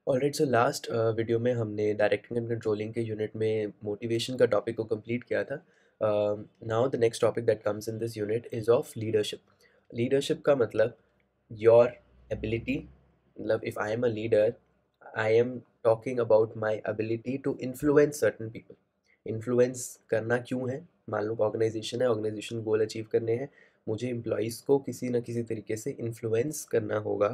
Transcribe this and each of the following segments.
Alright, so last video में हमने directing and controlling के यूनिट में मोटिवेशन का टॉपिक को कंप्लीट किया था। Now the next topic that comes in this unit is of leadership. Leadership का मतलब योर एबिलिटी, मतलब if I am a leader, I am talking about my ability to influence certain people. Influence करना क्यों है? मान लो organization है, organization goal achieve करने हैं, मुझे एम्प्लॉयज़ को किसी न किसी तरीके से इन्फ्लुएंस करना होगा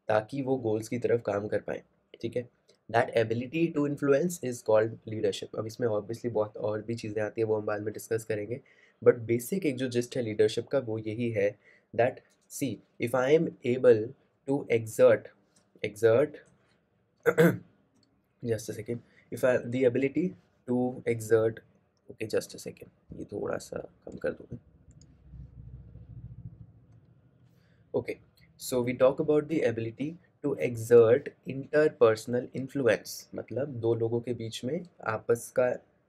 ताकि वो गोल्स की तरफ काम कर पाएँ, ठीक है? That ability to influence is called leadership. अब इसमें ऑब्वियसली बहुत और भी चीज़ें आती हैं, वो हम बाद में डिस्कस करेंगे। बट बेसिक एक जो जिस्ट है लीडरशिप का वो यही है that see if I am able to exert just a second, if I the ability to exert, okay just a second, ये थोड़ा सा कम कर दूँ मैं। Okay, so we talk about the ability to exert interpersonal influence। मतलब दो लोगों के बीच में आपस का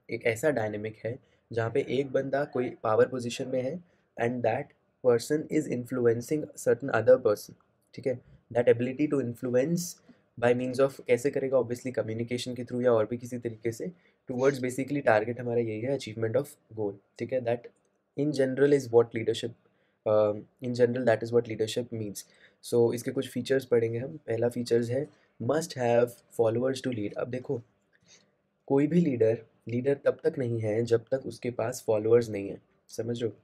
एक ऐसा डायनेमिक है जहाँ पे एक बंदा कोई पावर पोजीशन में है and that person is influencing certain other person, ठीक है? That ability to influence by means of कैसे करेगा? ऑब्वियसली कम्युनिकेशन के थ्रू या और भी किसी तरीके से टूवर्ड्स बेसिकली टारगेट हमारा यही है, अचीवमेंट ऑफ गोल, ठीक है? That in general is what leadership, in general that is what leadership means. So इसके कुछ फीचर्स पढ़ेंगे हम। पहला फीचर्स है must have followers to lead. अब देखो, कोई भी लीडर लीडर तब तक नहीं है जब तक उसके पास फॉलोअर्स नहीं है, समझ रहे हो?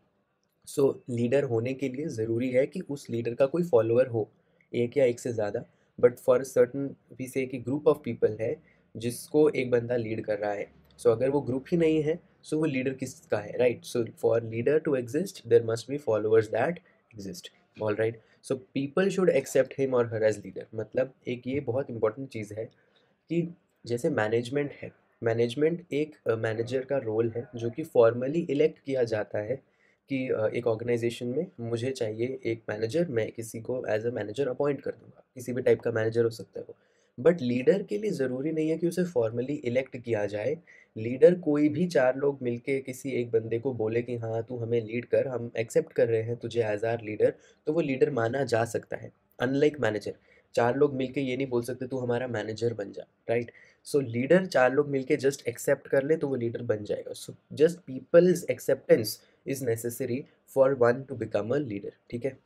सो लीडर होने के लिए ज़रूरी है कि उस लीडर का कोई फॉलोअर हो, एक या एक से ज़्यादा। बट फॉर सर्टन वी से कि ग्रुप ऑफ पीपल है जिसको एक बंदा लीड कर रहा है। सो अगर वो ग्रुप ही नहीं है, सो वो लीडर किसका है, right? So for leader to exist there must be followers that exist. All right, so people should accept him or her as leader. मतलब एक ये बहुत इंपॉर्टेंट चीज़ है कि जैसे मैनेजमेंट है, मैनेजमेंट एक मैनेजर का रोल है जो कि फॉर्मली इलेक्ट किया जाता है कि एक ऑर्गेनाइजेशन में मुझे चाहिए एक मैनेजर, मैं किसी को एज अ मैनेजर अपॉइंट कर दूंगा, किसी भी टाइप का मैनेजर हो सकता है वो। बट लीडर के लिए ज़रूरी नहीं है कि उसे फॉर्मली इलेक्ट किया जाए। लीडर कोई भी चार लोग मिलके किसी एक बंदे को बोले कि हाँ तू हमें लीड कर, हम एक्सेप्ट कर रहे हैं तुझे एज आर लीडर, तो वो लीडर माना जा सकता है। अनलाइक मैनेजर, चार लोग मिलके ये नहीं बोल सकते तू हमारा मैनेजर बन जा, राइट? सो लीडर चार लोग मिलके जस्ट एक्सेप्ट कर ले तो वो लीडर बन जाएगा। So just people's acceptance is necessary for one to become a leader, ठीक है?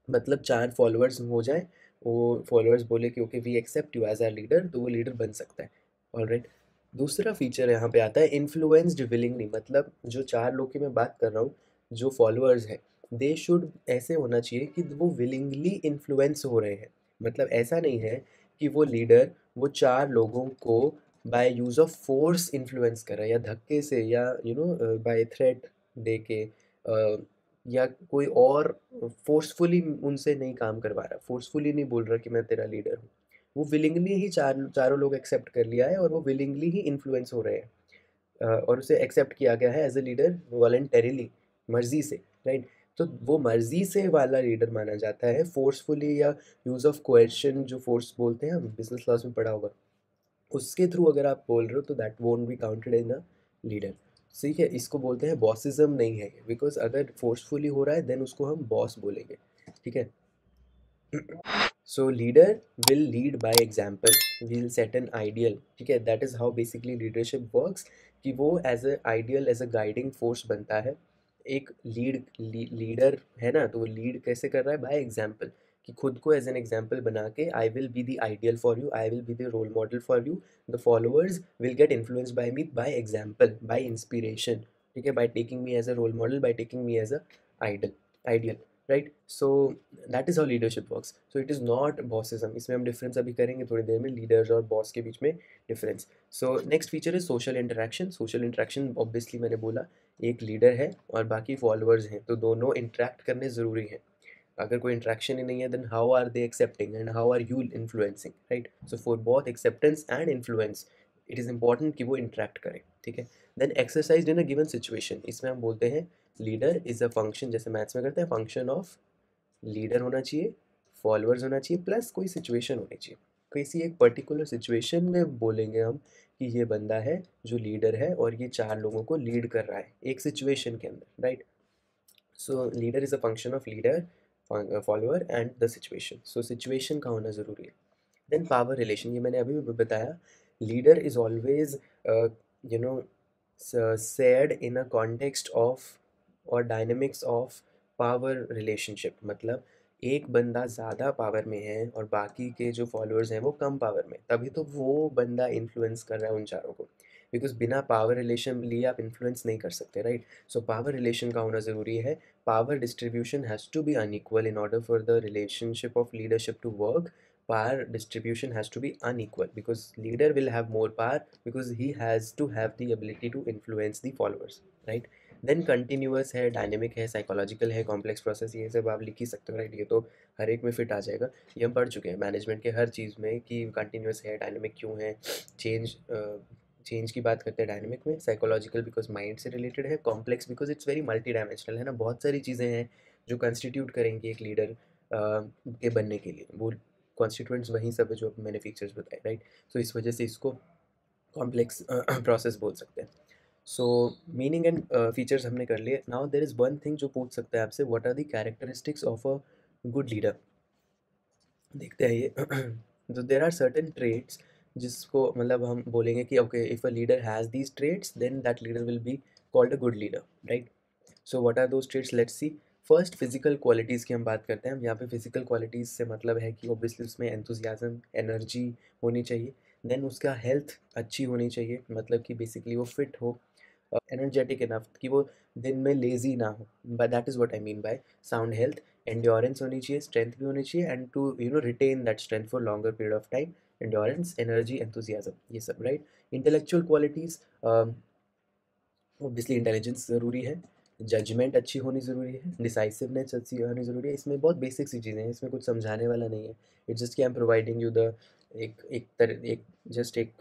मतलब चार फॉलोअर्स हो जाए, वो फॉलोअर्स बोले कि okay we accept you as our leader, तो वो लीडर बन सकता है। ऑलराइट, दूसरा फीचर यहाँ पे आता है इन्फ्लुएंस्ड विलिंगली। मतलब जो चार लोग की मैं बात कर रहा हूँ, जो फॉलोअर्स हैं, दे शुड ऐसे होना चाहिए कि वो विलिंगली इन्फ्लुएंस हो रहे हैं। मतलब ऐसा नहीं है कि वो लीडर वो चार लोगों को by use of force influence कर रहा है, या धक्के से, या बाय थ्रेट दे के, या कोई और फोर्सफुली उनसे नहीं काम करवा रहा, फोर्सफुली नहीं बोल रहा कि मैं तेरा लीडर हूँ। वो विलिंगली ही चारों लोग एक्सेप्ट कर लिया है और वो विलिंगली ही इन्फ्लुएंस हो रहे हैं। और उसे एक्सेप्ट किया गया है एज अ लीडर वॉलंटरीली, मर्जी से, राइट? तो वो मर्जी से वाला लीडर माना जाता है। फोर्सफुली या यूज़ ऑफ कोएर्शन, जो फोर्स बोलते हैं, हम बिजनेस क्लास में पढ़ा होगा, उसके थ्रू अगर आप बोल रहे हो तो that won't be counted in a leader. ठीक है, इसको बोलते हैं बॉसिज्म नहीं है, बिकॉज अगर फोर्सफुली हो रहा है देन उसको हम बॉस बोलेंगे, ठीक है? So leader will lead by example, will set an ideal, ठीक है? That is how basically leadership works, कि वो as a ideal, as a guiding force बनता है। एक लीडर है ना, तो वो लीड कैसे कर रहा है? बाय एग्जाम्पल, कि खुद को एज एन एग्जाम्पल बना के I will be the ideal for you, I will be the role model for you, the followers will get influenced by me by example, by inspiration, ठीक है? By taking me as a role model, by taking me as a ideal, right? So that is how leadership works. So it is not bossism. इसमें हम difference अभी करेंगे थोड़ी देर में, leaders और boss के बीच में difference. So next feature is social interaction. Social interaction obviously मैंने बोला, एक लीडर है और बाकी फॉलोअर्स हैं, तो दोनों इंटरेक्ट करने ज़रूरी हैं। अगर कोई इंट्रैक्शन ही नहीं है then how are they accepting and how are you influencing, right? So for both acceptance and influence it is important कि वो इंटरेक्ट करें, ठीक है? Then exercise in a given situation, इसमें हम बोलते हैं लीडर इज़ अ फंक्शन, जैसे मैथ्स में करते हैं, फंक्शन ऑफ लीडर होना चाहिए, फॉलोअर्स होना चाहिए, प्लस कोई सिचुएशन होनी चाहिए। किसी एक पर्टिकुलर सिचुएशन में बोलेंगे हम कि ये बंदा है जो लीडर है और ये चार लोगों को लीड कर रहा है एक सिचुएशन के अंदर, right? So leader is a function of leader, follower and the situation. So situation का होना ज़रूरी है। देन पावर रिलेशन, ये मैंने अभी भी बताया, leader is always you know said in a context of और डायनेमिक्स ऑफ पावर रिलेशनशिप, मतलब एक बंदा ज़्यादा पावर में है और बाकी के जो फॉलोअर्स हैं वो कम पावर में, तभी तो वो बंदा इन्फ्लुएंस कर रहा है उन चारों को, बिकॉज बिना पावर रिलेशन लिए आप इन्फ्लुएंस नहीं कर सकते, राइट। सो पावर रिलेशन का होना ज़रूरी है। Power distribution has to be unequal in order for the relationship of leadership to work. Power distribution has to be unequal because leader will have more power because he has to have the ability to influence the followers, right? Then continuous है, dynamic है, psychological है, complex process, ये सब आप लिख ही सकते हो, right. ये तो हर एक में फिट आ जाएगा, ये हम पढ़ चुके हैं मैनेजमेंट के हर चीज़ में कि कंटिन्यूअस है, डायनेमिक क्यों है, चेंज चेंज की बात करते हैं डायनेमिक में, साइकोलॉजिकल बिकॉज माइंड से रिलेटेड है, complex because it's very multi dimensional है ना, बहुत सारी चीज़ें हैं जो कंस्टिट्यूट करेंगी एक लीडर के बनने के लिए, वो कॉन्स्टिट्यूएंट्स वही सब है जो मैंने फीचर्स बताए, राइट। सो इस वजह से इसको कॉम्प्लेक्स प्रोसेस बोल सकते हैं। सो मीनिंग एंड फीचर्स हमने कर लिए। Now there is one thing जो पूछ सकता है आपसे, what are the characteristics of a good leader. देखते हैं ये तो देर आर सर्टेन ट्रेड्स जिसको मतलब हम बोलेंगे कि okay if a leader has these traits then that leader will be called a good leader, right. So what are those traits, let's see. First physical qualities की हम बात करते हैं। यहाँ पे फिजिकल क्वालिटीज़ से मतलब है कि ऑब्वियसली उसमें एंथुजियाज्म, एनर्जी होनी चाहिए। देन उसका हेल्थ अच्छी होनी चाहिए, मतलब कि बेसिकली वो फिट हो, एनर्जेटिक इनफ कि वो दिन में लेजी ना हो, but that is what I mean by sound health. Endurance होनी चाहिए, स्ट्रेंथ भी होनी चाहिए, and to retain that strength for longer period of time, endurance, energy, enthusiasm, ये सब, right. Intellectual qualities, obviously intelligence ज़रूरी है, जजमेंट अच्छी होनी ज़रूरी है, डिसाइसिवनेस अच्छी होनी ज़रूरी है। इसमें बहुत बेसिक सी चीज़ें हैं, इसमें कुछ समझाने वाला नहीं है। इट्स जस्ट कि I am providing you the एक जस्ट एक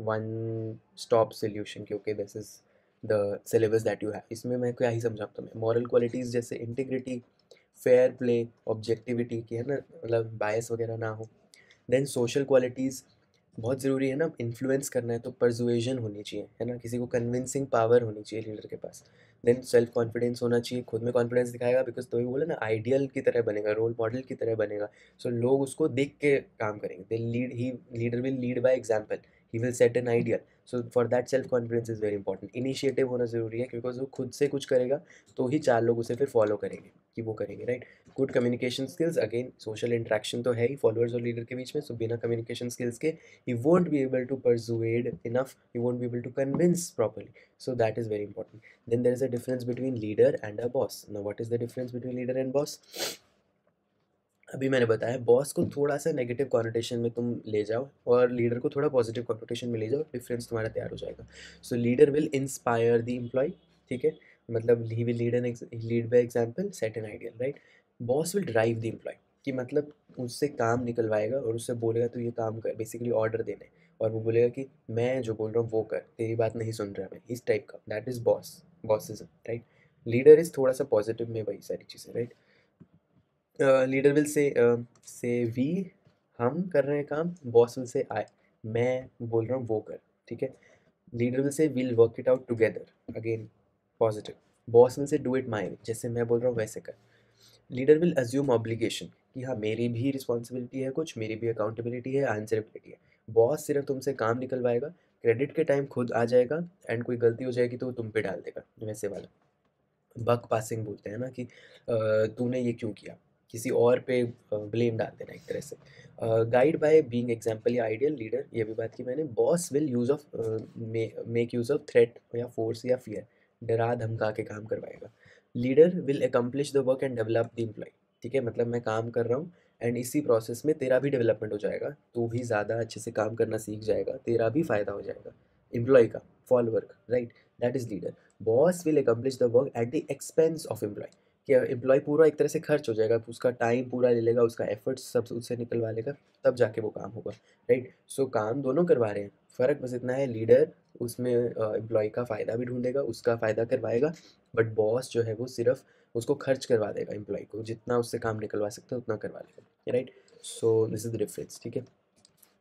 वन स्टॉप सोल्यूशन कि okay this is the syllabus that you have. इसमें मैं क्या ही समझाऊँ तुम्हें। मॉरल क्वालिटीज़ जैसे इंटीग्रिटी, फेयर प्ले, ऑब्जेक्टिविटी की है ना, मतलब बायस वगैरह ना हो। देन सोशल क्वालिटीज़ बहुत ज़रूरी है ना, इन्फ्लुएंस करना है तो परसुएजन होनी चाहिए, है ना, किसी को कन्विंसिंग पावर होनी चाहिए लीडर के पास। देन सेल्फ कॉन्फिडेंस होना चाहिए, खुद में कॉन्फिडेंस दिखाएगा बिकॉज तो ही बोले ना आइडियल की तरह बनेगा, रोल मॉडल की तरह बनेगा। सो लोग उसको देख के काम करेंगे, they lead he, leader will lead by example, he will set an ideal. So for that self confidence is very important. Initiative होना ज़रूरी है बिकॉज वो खुद से कुछ करेगा तो ही चार लोग उसे फिर फॉलो करेंगे कि वो करेंगे, right. Good communication skills, again social interaction तो है ही फॉलोअर्स और लीडर के बीच में, सो बिना कम्युनिकेशन स्किल्स के he won't be able to persuade enough, he won't be able to convince properly. So that is very important. Then there is a difference between leader and a boss. Now what is the difference between leader and boss? अभी मैंने बताया boss को थोड़ा सा negative connotation में तुम ले जाओ और लीडर को थोड़ा पॉजिटिव कॉनोटेशन में ले जाओ, डिफरेंस तुम्हारा तैयार हो जाएगा। So leader will inspire the employee, ठीक है, मतलब he will lead by example, set an ideal, right. Boss will drive the employee कि मतलब उससे काम निकलवाएगा और उससे बोलेगा तू ये काम कर, बेसिकली ऑर्डर देने, और वो बोलेगा कि मैं जो बोल रहा हूँ वो कर, तेरी बात नहीं सुन रहा मैं, इस टाइप का, that is boss, bossism, right. Leader is थोड़ा सा पॉजिटिव में वही सारी चीज़ें, right. Leader will say we, हम कर रहे हैं काम, बॉस विल से आई, मैं बोल रहा हूँ वो कर, ठीक है। Leader will say will work it out together, again positive. Boss will say do it my way, जैसे मैं बोल रहा हूँ वैसे कर। लीडर विल अज्यूम ऑब्लिगेशन कि हाँ मेरी भी रिस्पॉन्सिबिलिटी है, कुछ मेरी भी अकाउंटेबिलिटी है, आंसरेबिलिटी है। बॉस सिर्फ तुमसे काम निकलवाएगा, क्रेडिट के टाइम खुद आ जाएगा, एंड कोई गलती हो जाएगी तो वो तुम पे डाल देगा, वैसे वाला। बक पासिंग बोलते हैं ना कि तूने ये क्यों किया, किसी और पे ब्लेम डाल देना एक तरह से। गाइड बाय बीइंग एग्जांपल या आइडियल लीडर, ये भी बात की मैंने। Boss will use of make use of threat या फोर्स या फियर, डरा धमका के काम करवाएगा। Leader will accomplish the work and develop the employee, ठीक है, मतलब मैं काम कर रहा हूँ एंड इसी प्रोसेस में तेरा भी डेवलपमेंट हो जाएगा, तू भी ज़्यादा अच्छे से काम करना सीख जाएगा, तेरा भी फ़ायदा हो जाएगा एम्प्लॉय का, फॉलोअर का, right. That is leader. Boss will accomplish the work at the expense of employee, कि एम्प्लॉय पूरा एक तरह से खर्च हो जाएगा, उसका टाइम पूरा ले लेगा, उसका एफर्ट्स सब उससे निकलवा लेगा, तब जाके वो काम होगा, राइट। सो काम दोनों करवा रहे हैं, फ़र्क बस इतना है लीडर उसमें एम्प्लॉय का फ़ायदा भी ढूंढेगा, उसका फ़ायदा करवाएगा, बट बॉस जो है वो सिर्फ उसको खर्च करवा देगा, एम्प्लॉय को जितना उससे काम निकलवा सकता है उतना करवा लेगा, right. So this is the difference, ठीक है।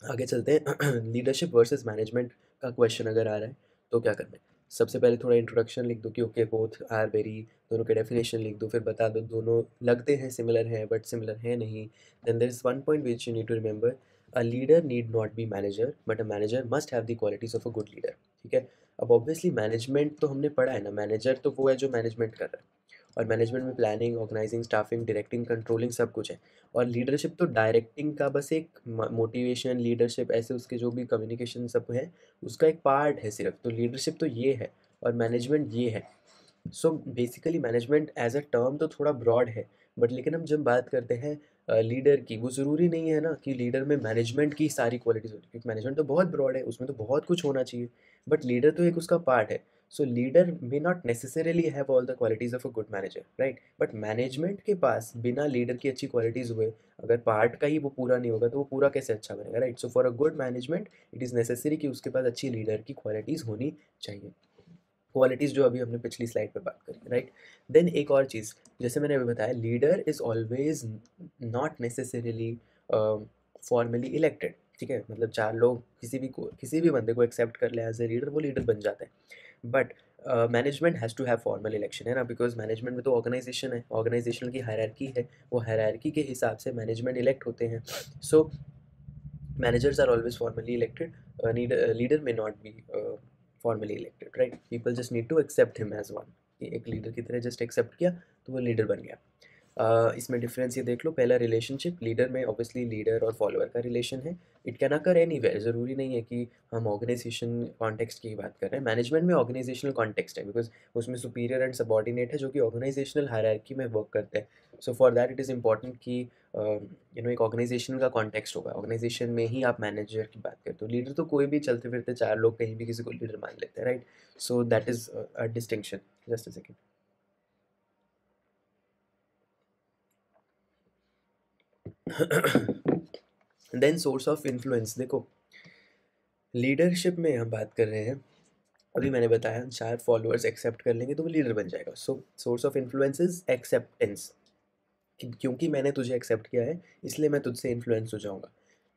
आगे चलते हैं लीडरशिप वर्सेस मैनेजमेंट का क्वेश्चन अगर आ रहा है तो क्या करना है। सबसे पहले थोड़ा इंट्रोडक्शन लिख दो कि ओके बोथ आर वेरी, दोनों के डेफिनेशन लिख दो, फिर बता दो दोनों लगते हैं सिमिलर हैं बट सिमिलर है नहीं। Then there is one point which you need to remember, a leader need not be manager but a manager must have the qualities of a good leader. ठीक है, अब ऑब्वियसली मैनेजमेंट तो हमने पढ़ा है ना, मैनेजर तो वो है जो मैनेजमेंट कर रहा है, और मैनेजमेंट में planning, organizing, staffing, directing, controlling सब कुछ है। और लीडरशिप तो डायरेक्टिंग का बस एक मोटिवेशन, लीडरशिप ऐसे उसके जो भी कम्युनिकेशन सब है उसका एक पार्ट है सिर्फ। तो लीडरशिप तो ये है और मैनेजमेंट ये है। So basically management as a term तो थोड़ा ब्रॉड है, बट लेकिन हम जब बात करते हैं लीडर की, वो ज़रूरी नहीं है ना कि लीडर में मैनेजमेंट की सारी क्वालिटीज़ होती है, क्योंकि मैनेजमेंट तो बहुत ब्रॉड है, उसमें तो बहुत कुछ होना चाहिए, बट लीडर तो एक उसका पार्ट है। So leader may not necessarily have all the qualities of a good manager, right, but management के पास बिना लीडर की अच्छी क्वालिटीज़ हुए, अगर पार्ट का ही वो पूरा नहीं होगा तो वो पूरा कैसे अच्छा बनेगा, right. So for a good management it is necessary कि उसके पास अच्छी लीडर की क्वालिटीज़ होनी चाहिए। क्वालिटीज़ जो अभी हमने पिछली स्लाइड पे बात करी, राइट। देन एक और चीज़, जैसे मैंने अभी बताया, leader is always not necessarily formally elected. ठीक है, मतलब चार लोग किसी भी बंदे को एक्सेप्ट कर ले एज ए लीडर, वो लीडर बन जाता है। But management has to have formal election, है ना, बिकॉज मैनेजमेंट में तो ऑर्गेनाइजेशन है, ऑर्गेनाइजेशन की हायरार्की है, वो हायरार्की के हिसाब से मैनेजमेंट इलेक्ट होते हैं। सो managers are always formally elected. A leader may not be formally elected, right? People just need to accept him as one. कि एक लीडर की तरह जस्ट एक्सेप्ट किया तो वो लीडर बन गया। इसमें डिफरेंस ये देख लो, पहला रिलेशनशिप, लीडर में ऑब्वियसली लीडर और फॉलोअर का रिलेशन है। इट कैन अकर एनीवेयर, ज़रूरी नहीं है कि हम ऑर्गेनाइजेशन कॉन्टेक्स्ट की बात कर रहे हैं। मैनेजमेंट में ऑर्गेनाइजेशनल कॉन्टेक्स्ट है, बिकॉज उसमें सुपीरियर एंड सबॉर्डिनेट है जो कि ऑर्गेनाइजेशनल हायरार्की में वर्क करते हैं। So for that it is important कि एक ऑर्गेनाइजेशन का कॉन्टेक्स्ट होगा, ऑर्गेनाइजेशन में ही आप मैनेजर की बात करें। तो लीडर तो कोई भी चलते फिरते चार लोग कहीं भी किसी को लीडर मान लेते हैं, right. So that is a distinction. Just a second. Then source of influence, देखो लीडरशिप में हम बात कर रहे हैं, अभी मैंने बताया चार फॉलोअर्स एक्सेप्ट कर लेंगे तो वो लीडर बन जाएगा। So source of influence is acceptance, क्योंकि मैंने तुझे एक्सेप्ट किया है इसलिए मैं तुझसे इन्फ्लुएंस हो जाऊंगा।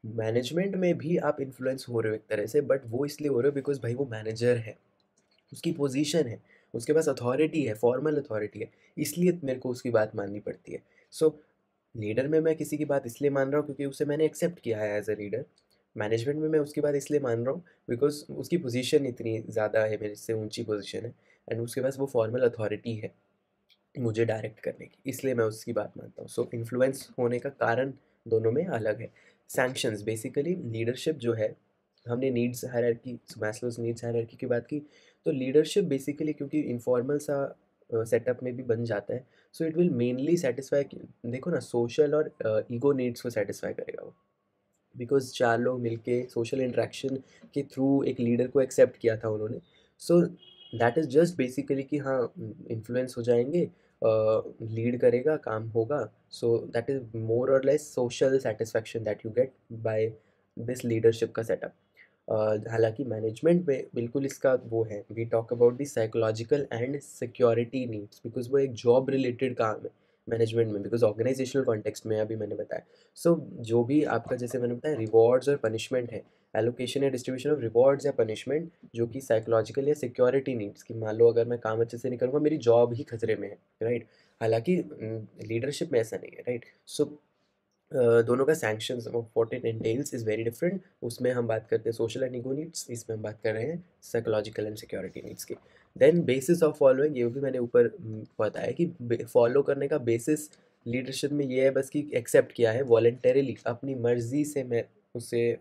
मैनेजमेंट में भी आप इन्फ्लुएंस हो रहे हो एक तरह से, बट वो इसलिए हो रहे हो बिकॉज भाई वो मैनेजर है, उसकी पोजीशन है, उसके पास अथॉरिटी है, फॉर्मल अथॉरिटी है, इसलिए मेरे को उसकी बात माननी पड़ती है। सो लीडर में मैं किसी की बात इसलिए मान रहा हूँ क्योंकि उसे मैंने एक्सेप्ट किया है एज अ लीडर। मैनेजमेंट में मैं उसकी बात इसलिए मान रहा हूँ बिकॉज उसकी पोजीशन इतनी ज़्यादा है, मेरे से ऊंची पोजीशन है, एंड उसके पास वो फॉर्मल अथॉरिटी है मुझे डायरेक्ट करने की, इसलिए मैं उसकी बात मानता हूँ। सो इन्फ्लुएंस होने का कारण दोनों में अलग है। सैंक्शंस, बेसिकली लीडरशिप जो है, हमने needs hierarchy, Maslow's needs hierarchy की बात की, तो लीडरशिप बेसिकली क्योंकि इनफॉर्मल सा सेटअप में भी बन जाता है, so it will mainly satisfy, देखो ना, सोशल और ईगो नीड्स को सेटिस्फाई करेगा वो, बिकॉज चार लोग मिलके सोशल इंटरेक्शन के थ्रू एक लीडर को एक्सेप्ट किया था उन्होंने। सो दैट इज़ जस्ट बेसिकली कि हाँ, इन्फ्लुएंस हो जाएंगे, लीड करेगा, काम होगा। सो that is more or less social satisfaction that you get by this leadership का सेटअप। हालांकि मैनेजमेंट में बिल्कुल इसका वो है, we talk about the psychological and security needs, because वो एक जॉब रिलेटेड काम है मैनेजमेंट में, बिकॉज ऑर्गेनाइजेशनल कॉन्टेक्स्ट में अभी मैंने बताया। सो जो भी आपका, जैसे मैंने बताया, रिवॉर्ड्स और पनिशमेंट है, एलोकेशन या डिस्ट्रीब्यूशन ऑफ रिवॉर्ड्स या पनिशमेंट, जो कि साइकोलॉजिकल या सिक्योरिटी नीड्स, कि मान लो अगर मैं काम अच्छे से नहीं करूँगा मेरी जॉब ही खतरे में है, राइट। हालांकि लीडरशिप में ऐसा नहीं है, राइट। सो दोनों का sanctions of what it एंटेल्स is very different. उसमें हम बात करते हैं सोशल एंड ईगो नीड्स, इसमें हम बात कर रहे हैं साइकोलॉजिकल एंड सिक्योरिटी नीड्स की। देन बेसिस ऑफ फॉलोइंग, ये भी मैंने ऊपर बताया कि फॉलो करने का बेसिस लीडरशिप में ये है बस कि एक्सेप्ट किया है वॉलेंटरीली, अपनी मर्जी से मैं उसे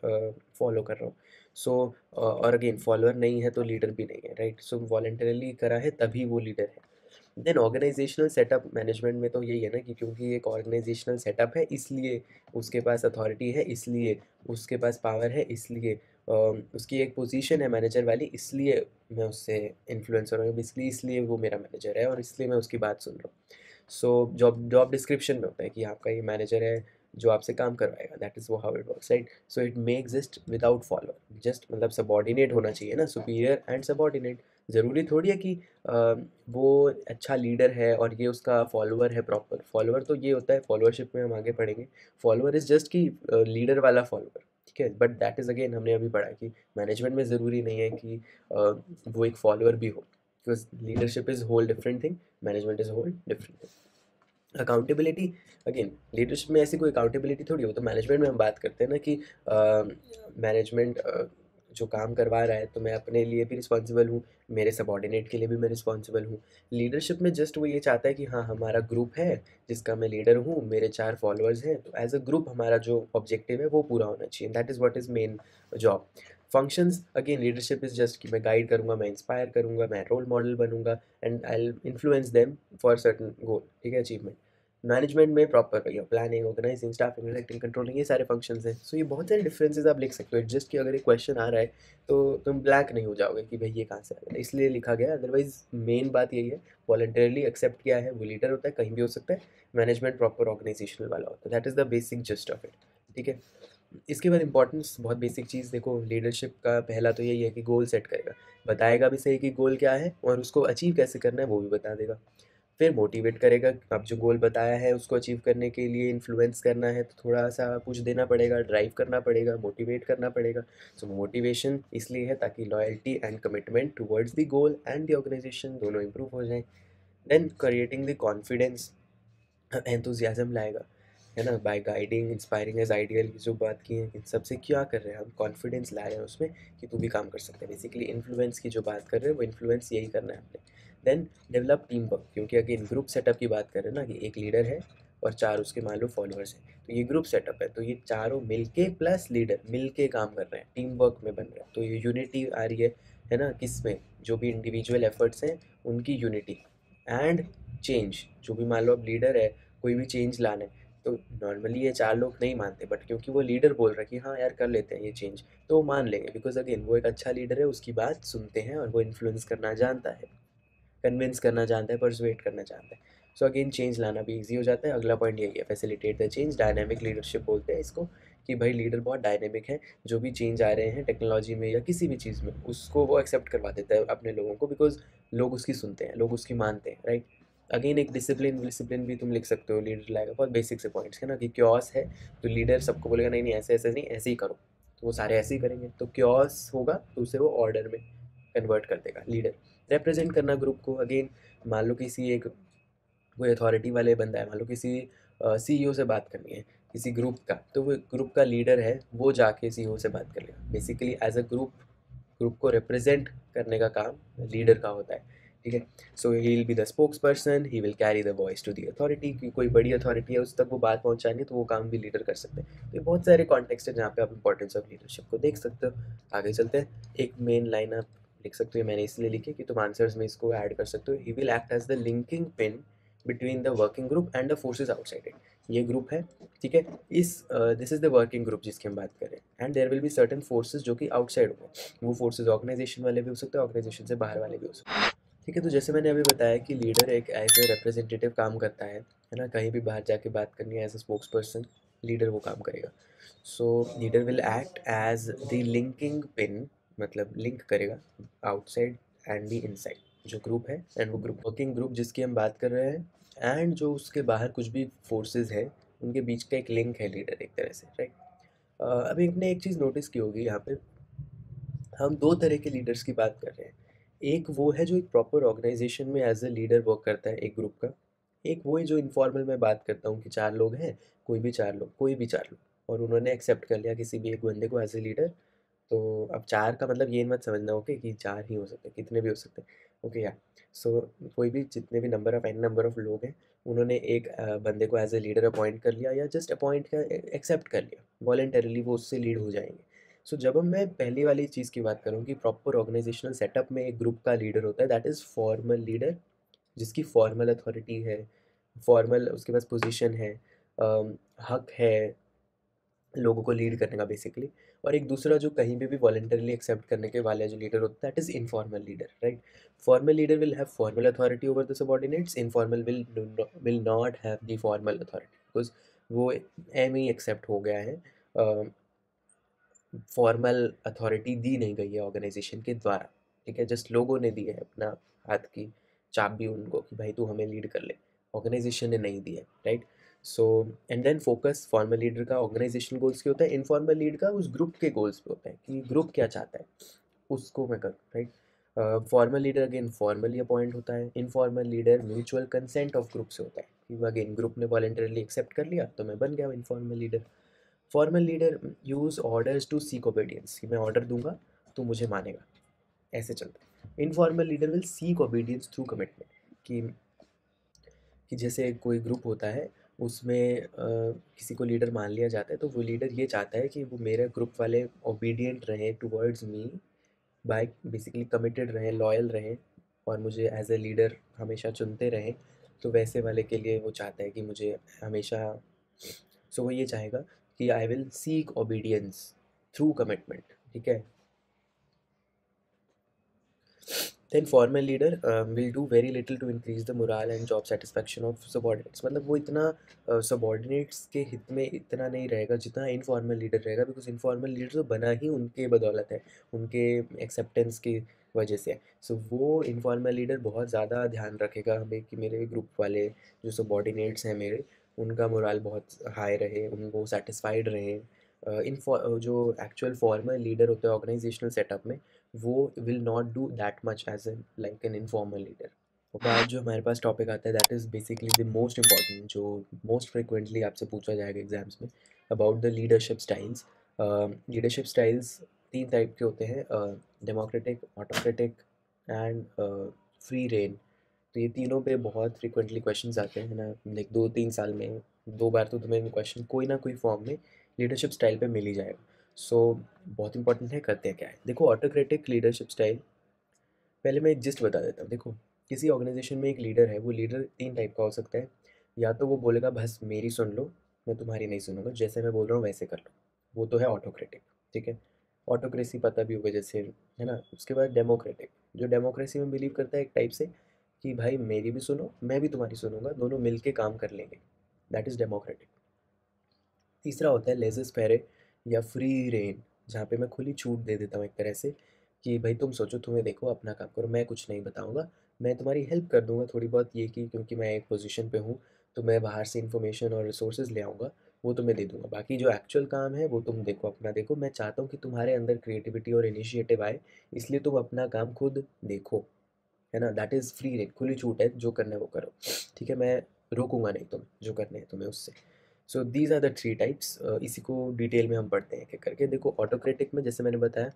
फॉलो कर रहा हूँ। सो और अगेन फॉलोअर नहीं है तो लीडर भी नहीं है, राइट। सो वॉलेंटरीली करा है तभी वो लीडर है। देन ऑर्गेनाइजेशनल सेटअप, मैनेजमेंट में तो यही है ना कि क्योंकि एक ऑर्गेनाइजेशनल सेटअप है इसलिए उसके पास अथॉरिटी है, इसलिए उसके पास पावर है, इसलिए उसकी एक पोजीशन है मैनेजर वाली, इसलिए मैं उससे इन्फ्लुएंसर हूँ, इसलिए वो मेरा मैनेजर है और इसलिए मैं उसकी बात सुन रहा हूँ। सो जॉब जॉब डिस्क्रिप्शन में होता है कि आपका ये मैनेजर है जो आपसे काम करवाएगा, दैट इज़ वो how it works, right. So it may exist without follower, just मतलब सबॉर्डिनेट होना चाहिए ना, सुपीरियर एंड सबॉर्डिनेट। ज़रूरी थोड़ी है कि वो अच्छा लीडर है और ये उसका फॉलोअर है प्रॉपर। फॉलोअर तो ये होता है, फॉलोअरशिप में हम आगे पढ़ेंगे, फॉलोअर इज़ जस्ट कि लीडर वाला फॉलोअर, ठीक है। बट दैट इज़ अगेन हमने अभी पढ़ा कि मैनेजमेंट में ज़रूरी नहीं है कि वो एक फॉलोअर भी हो, because leadership is whole different thing, management is whole different thing. Accountability, again leadership में ऐसी कोई अकाउंटेबिलिटी थोड़ी हो, तो मैनेजमेंट में हम बात करते हैं ना कि मैनेजमेंट जो काम करवा रहा है तो मैं अपने लिए भी रिस्पॉन्सिबल हूँ, मेरे सबॉर्डिनेट के लिए भी मैं रिस्पॉन्सिबल हूँ। लीडरशिप में जस्ट वो ये चाहता है कि हाँ, हमारा ग्रुप है जिसका मैं लीडर हूँ, मेरे 4 फॉलोअर्स हैं, तो एज अ ग्रुप हमारा जो ऑब्जेक्टिव है वो पूरा होना चाहिए। That is what is main job. Functions, again leadership is just कि मैं गाइड करूँगा, मैं इंस्पायर करूँगा, मैं रोल मॉडल बनूँगा and I will influence them for certain goal, ठीक है, अचीवमेंट। मैनेजमेंट में प्रॉपर भैया planning, organizing, staffing, directing, controlling, ये सारे फंक्शंस हैं। सो ये बहुत सारे डिफरेंसेस आप लिख सकते हो। जस्ट कि अगर एक क्वेश्चन आ रहा है तो तुम ब्लैंक नहीं हो जाओगे कि भाई ये कहाँ से आ गया, इसलिए लिखा गया है। अदरवाइज मेन बात यही है, वॉलंटरली एक्सेप्ट किया है, वो लीडर होता है, कहीं भी हो सकता है। मैनेजमेंट प्रॉपर ऑर्गेनाइजेशनल वाला होता है। That is the basic just of it, ठीक है। इसके बाद इंपॉर्टेंस, बहुत बेसिक चीज़ देखो, लीडरशिप का पहला तो यही है कि गोल सेट करेगा, बताएगा भी सही कि गोल क्या है और उसको अचीव कैसे करना है वो भी बता देगा। फिर मोटिवेट करेगा, अब जो गोल बताया है उसको अचीव करने के लिए इन्फ्लुएंस करना है तो थोड़ा सा पुश देना पड़ेगा, ड्राइव करना पड़ेगा, मोटिवेट करना पड़ेगा। सो मोटिवेशन इसलिए है ताकि loyalty and commitment towards the goal and the organization दोनों इंप्रूव हो जाए। Then creating the confidence, enthusiasm लाएगा, है ना, by guiding inspiring as ideal की जो बात की है, इन सबसे क्या कर रहे हैं हम, कॉन्फिडेंस ला रहे हैं उसमें कि तू भी काम कर सकते हैं। बेसिकली इन्फ्लुएंस की जो बात कर रहे हैं वो इन्फ्लुएंस यही करना है हमने। देन डेवलप टीम वर्क, क्योंकि अगेन ग्रुप सेटअप की बात कर रहे हैं ना, कि एक लीडर है और 4 उसके मान लो फॉलोअर्स हैं, तो ये ग्रुप सेटअप है, तो ये चारों मिलके प्लस लीडर मिलके काम कर रहे हैं, टीम वर्क में बन रहे हैं, तो ये यूनिटी आ रही है ना, किसमें, जो भी इंडिविजुअल एफर्ट्स हैं उनकी यूनिटी। एंड चेंज, जो भी मान लो अब लीडर है, कोई भी चेंज लाना है, तो नॉर्मली ये 4 लोग नहीं मानते, बट क्योंकि वो लीडर बोल रहा है कि हाँ यार कर लेते हैं ये चेंज, तो वो मान लेंगे, बिकॉज अगेन वो एक अच्छा लीडर है, उसकी बात सुनते हैं और वो इन्फ्लुएंस करना जानता है, कन्विंस करना जानता है, परसुएट करना जानता है। सो अगेन चेंज लाना भी ईजी हो जाता है। अगला पॉइंट यही है, facilitate the change, dynamic leadership बोलते हैं इसको, कि भाई लीडर बहुत डायनेमिक है, जो भी चेंज आ रहे हैं टेक्नोलॉजी में या किसी भी चीज़ में, उसको वो एक्सेप्ट करवा देता है अपने लोगों को, बिकॉज लोग उसकी सुनते हैं, लोग उसकी मानते हैं, राइट। अगेन एक डिसिप्लिन, डिसिप्लिन भी तुम लिख सकते हो, लीडर लाएगा, बहुत बेसिक से पॉइंट्स है ना, कि क्योस है तो लीडर सबको बोलेगा नहीं नहीं ऐसे ऐसे नहीं, ऐसे ही करो, तो वो सारे ऐसे ही करेंगे, तो क्योस होगा तो उसे वो ऑर्डर में कन्वर्ट कर देगा लीडर। रिप्रेजेंट करना ग्रुप को, अगेन मान लो किसी एक कोई अथॉरिटी वाले बंदा है, मान लो किसी सीईओ से बात करनी है किसी ग्रुप का, तो वो ग्रुप का लीडर है, वो जाके सीईओ से बात कर लेगा। Basically as a group, group को रिप्रेजेंट करने का काम लीडर का होता है, ठीक है। So he will be the spokesperson, he will carry the voice to the authority, कि कोई बड़ी अथॉरिटी है उस तक वो बात पहुंचाएंगे, तो वो काम भी लीडर कर सकते हैं। तो ये बहुत सारे कॉन्टेक्स्ट है जहाँ पे आप इंपॉर्टेंस ऑफ लीडरशिप को देख सकते हो। आगे चलते हैं, एक मेन लाइन आप लिख सकते हो, मैंने इसलिए लिखी कि तुम आंसर्स में इसको ऐड कर सकते हो। He will act as the linking pin between the working group and the forces outside it. ये ग्रुप है, ठीक है, इस this is the working group जिसकी हम बात करें, and there will be certain forces जो कि आउटसाइड होंगे, वो फोर्सेज ऑर्गेनाइजेशन वाले भी हो सकते हैं, ऑर्गेनाइजेशन से बाहर वाले भी हो सकते हैं, ठीक है। तो जैसे मैंने अभी बताया कि लीडर एक एज ए रिप्रेजेंटेटिव काम करता है ना, कहीं भी बाहर जाके बात करनी है as a spokesperson, leader वो काम करेगा। So leader will act as the linking pin, मतलब लिंक करेगा आउटसाइड एंड द इनसाइड, जो ग्रुप है एंड वो ग्रुप, वर्किंग ग्रुप जिसकी हम बात कर रहे हैं, एंड जो उसके बाहर कुछ भी फोर्सेस है उनके बीच का एक लिंक है लीडर, एक तरह से, राइट। अभी आपने एक चीज़ नोटिस की होगी, यहाँ पे हम दो तरह के लीडर्स की बात कर रहे हैं। एक वो है जो एक प्रॉपर ऑर्गेनाइजेशन में एज अ लीडर वर्क करता है एक ग्रुप का। एक वो है जो इनफॉर्मल मैं बात करता हूँ कि 4 लोग हैं, कोई भी 4 लोग, कोई भी 4 लोग, और उन्होंने एक्सेप्ट कर लिया किसी भी एक बंदे को एज ए लीडर। तो अब 4 का मतलब ये मत समझना ओके कि 4 ही हो सकते हैं, कितने भी हो सकते हैं, ओके या। सो कोई भी, जितने भी number of an number of लोग हैं, उन्होंने एक बंदे को एज ए लीडर अपॉइंट कर लिया, या जस्ट अपॉइंट कर एक्सेप्ट कर लिया वॉलेंटरली, वो उससे लीड हो जाएंगे। सो जब हम मैं पहली वाली चीज़ की बात करूँ कि प्रॉपर ऑर्गेनाइजेशनल सेटअप में एक ग्रुप का लीडर होता है, दैट इज़ फॉर्मल लीडर, जिसकी फॉर्मल अथॉरिटी है, फॉर्मल उसके पास पोजीशन है, हक है लोगों को लीड करने का बेसिकली। और एक दूसरा जो कहीं पे भी वॉलंटरली एक्सेप्ट करने के वाला जो लीडर होता है, that is informal leader, right. Formal leader will have formal authority over the subordinates, informal will not have the formal authority, because वो एम ही एक्सेप्ट हो गया है, फॉर्मल अथॉरिटी दी नहीं गई है ऑर्गेनाइजेशन के द्वारा, ठीक है, जस्ट लोगों ने दी है अपना हाथ की चाबी उनको कि भाई तू हमें लीड कर ले, ऑर्गेनाइजेशन ने नहीं दी है, right. So and then focus formal leader का ऑर्गेनाइजेशन गोल्स के होता है, इनफॉर्मल लीड का उस ग्रुप के गोल्स पे होता है कि ग्रुप क्या चाहता है उसको मैं करूँ, right. Formal leader again formally appoint होता है। Informal leader mutual consent of group से होता है, कि अगेन ग्रुप ने वॉलेंटरली एक्सेप्ट कर लिया तो मैं बन गया informal leader. Formal leader use orders to seek obedience, कि मैं ऑर्डर दूंगा तो मुझे मानेगा, ऐसे चलता है। Informal leader will seek obedience through commitment, कि जैसे कोई ग्रुप होता है उसमें किसी को लीडर मान लिया जाता है, तो वो लीडर ये चाहता है कि वो मेरे ग्रुप वाले ओबीडियंट रहें towards me, bye basically committed रहें, लॉयल रहें, और मुझे एज ए लीडर हमेशा चुनते रहें। तो वैसे वाले के लिए वो चाहता है कि मुझे हमेशा, सो वो ये चाहेगा कि I will seek obedience through commitment, ठीक है। Then formal leader will do very little to increase the morale and job satisfaction of subordinates, मतलब वो इतना सबॉर्डिनेट्स के हित में इतना नहीं रहेगा जितना इनफॉर्मल लीडर रहेगा, बिकॉज इनफॉर्मल लीडर तो बना ही उनके बदौलत है, उनके एक्सेप्टेंस की वजह से। सो वो इनफॉर्मल लीडर बहुत ज़्यादा ध्यान रखेगा हमें कि मेरे ग्रुप वाले जो सबॉर्डिनेट्स हैं मेरे, उनका मोरल बहुत हाई रहे, उनको सेटिस्फाइड रहे। इन जो एक्चुअल फॉर्मल लीडर होते हैं ऑर्गेनाइजेशनल सेटअप में, वो will not do that much as an like an informal leader. बाद जो हमारे पास टॉपिक आता है that is basically the most important, जो मोस्ट फ्रिक्वेंटली आपसे पूछा जाएगा एग्जाम्स में, about the leadership styles. Leadership styles तीन टाइप के होते हैं, democratic, autocratic and free rein. तो ये तीनों पे बहुत फ्रिक्वेंटली क्वेश्चंस आते हैं, है ना, लाइक 2-3 साल में 2 बार तो तुम्हें क्वेश्चन कोई ना कोई फॉर्म में लीडरशिप स्टाइल पे मिल ही जाएगा। सो बहुत इंपॉर्टेंट है, करते हैं क्या है। देखो ऑटोक्रेटिक लीडरशिप स्टाइल, पहले मैं एक जिस्ट बता देता हूँ। देखो किसी ऑर्गेनाइजेशन में एक लीडर है, वो लीडर तीन टाइप का हो सकता है। या तो वो बोलेगा बस मेरी सुन लो, मैं तुम्हारी नहीं सुनूंगा, जैसे मैं बोल रहा हूँ वैसे कर लो, वो तो है ऑटोक्रेटिक, ठीक है। ऑटोक्रेसी पता भी होगा जैसे, है ना। उसके बाद डेमोक्रेटिक, जो डेमोक्रेसी में बिलीव करता है एक टाइप से कि भाई मेरी भी सुनो मैं भी तुम्हारी सुनूंगा, दोनों मिलके काम कर लेंगे, दैट इज़ डेमोक्रेटिक। तीसरा होता है लेज़र फेरे या फ्री रेन, जहाँ पे मैं खुली छूट दे देता हूँ एक तरह से, कि भाई तुम सोचो, तुम्हें देखो, अपना काम करो, मैं कुछ नहीं बताऊँगा। मैं तुम्हारी हेल्प कर दूँगा थोड़ी बहुत, ये कि क्योंकि मैं एक पोजीशन पे हूँ, तो मैं बाहर से इन्फॉर्मेशन और रिसोर्सेज ले आऊँगा, वो तुम्हें दे दूँगा। बाकी जो एक्चुअल काम है वो तुम देखो, अपना देखो। मैं चाहता हूँ कि तुम्हारे अंदर क्रिएटिविटी और इनिशिएटिव आए, इसलिए तुम अपना काम खुद देखो, है ना। दैट इज़ फ्री रेन, खुली छूट है, जो करना है वो करो, ठीक है। मैं रोकूंगा नहीं तुम जो करने हैं तुम्हें उससे। So these are the three types. इसी को डिटेल में हम पढ़ते हैं एक एक करके। देखो ऑटोक्रेटिक में जैसे मैंने बताया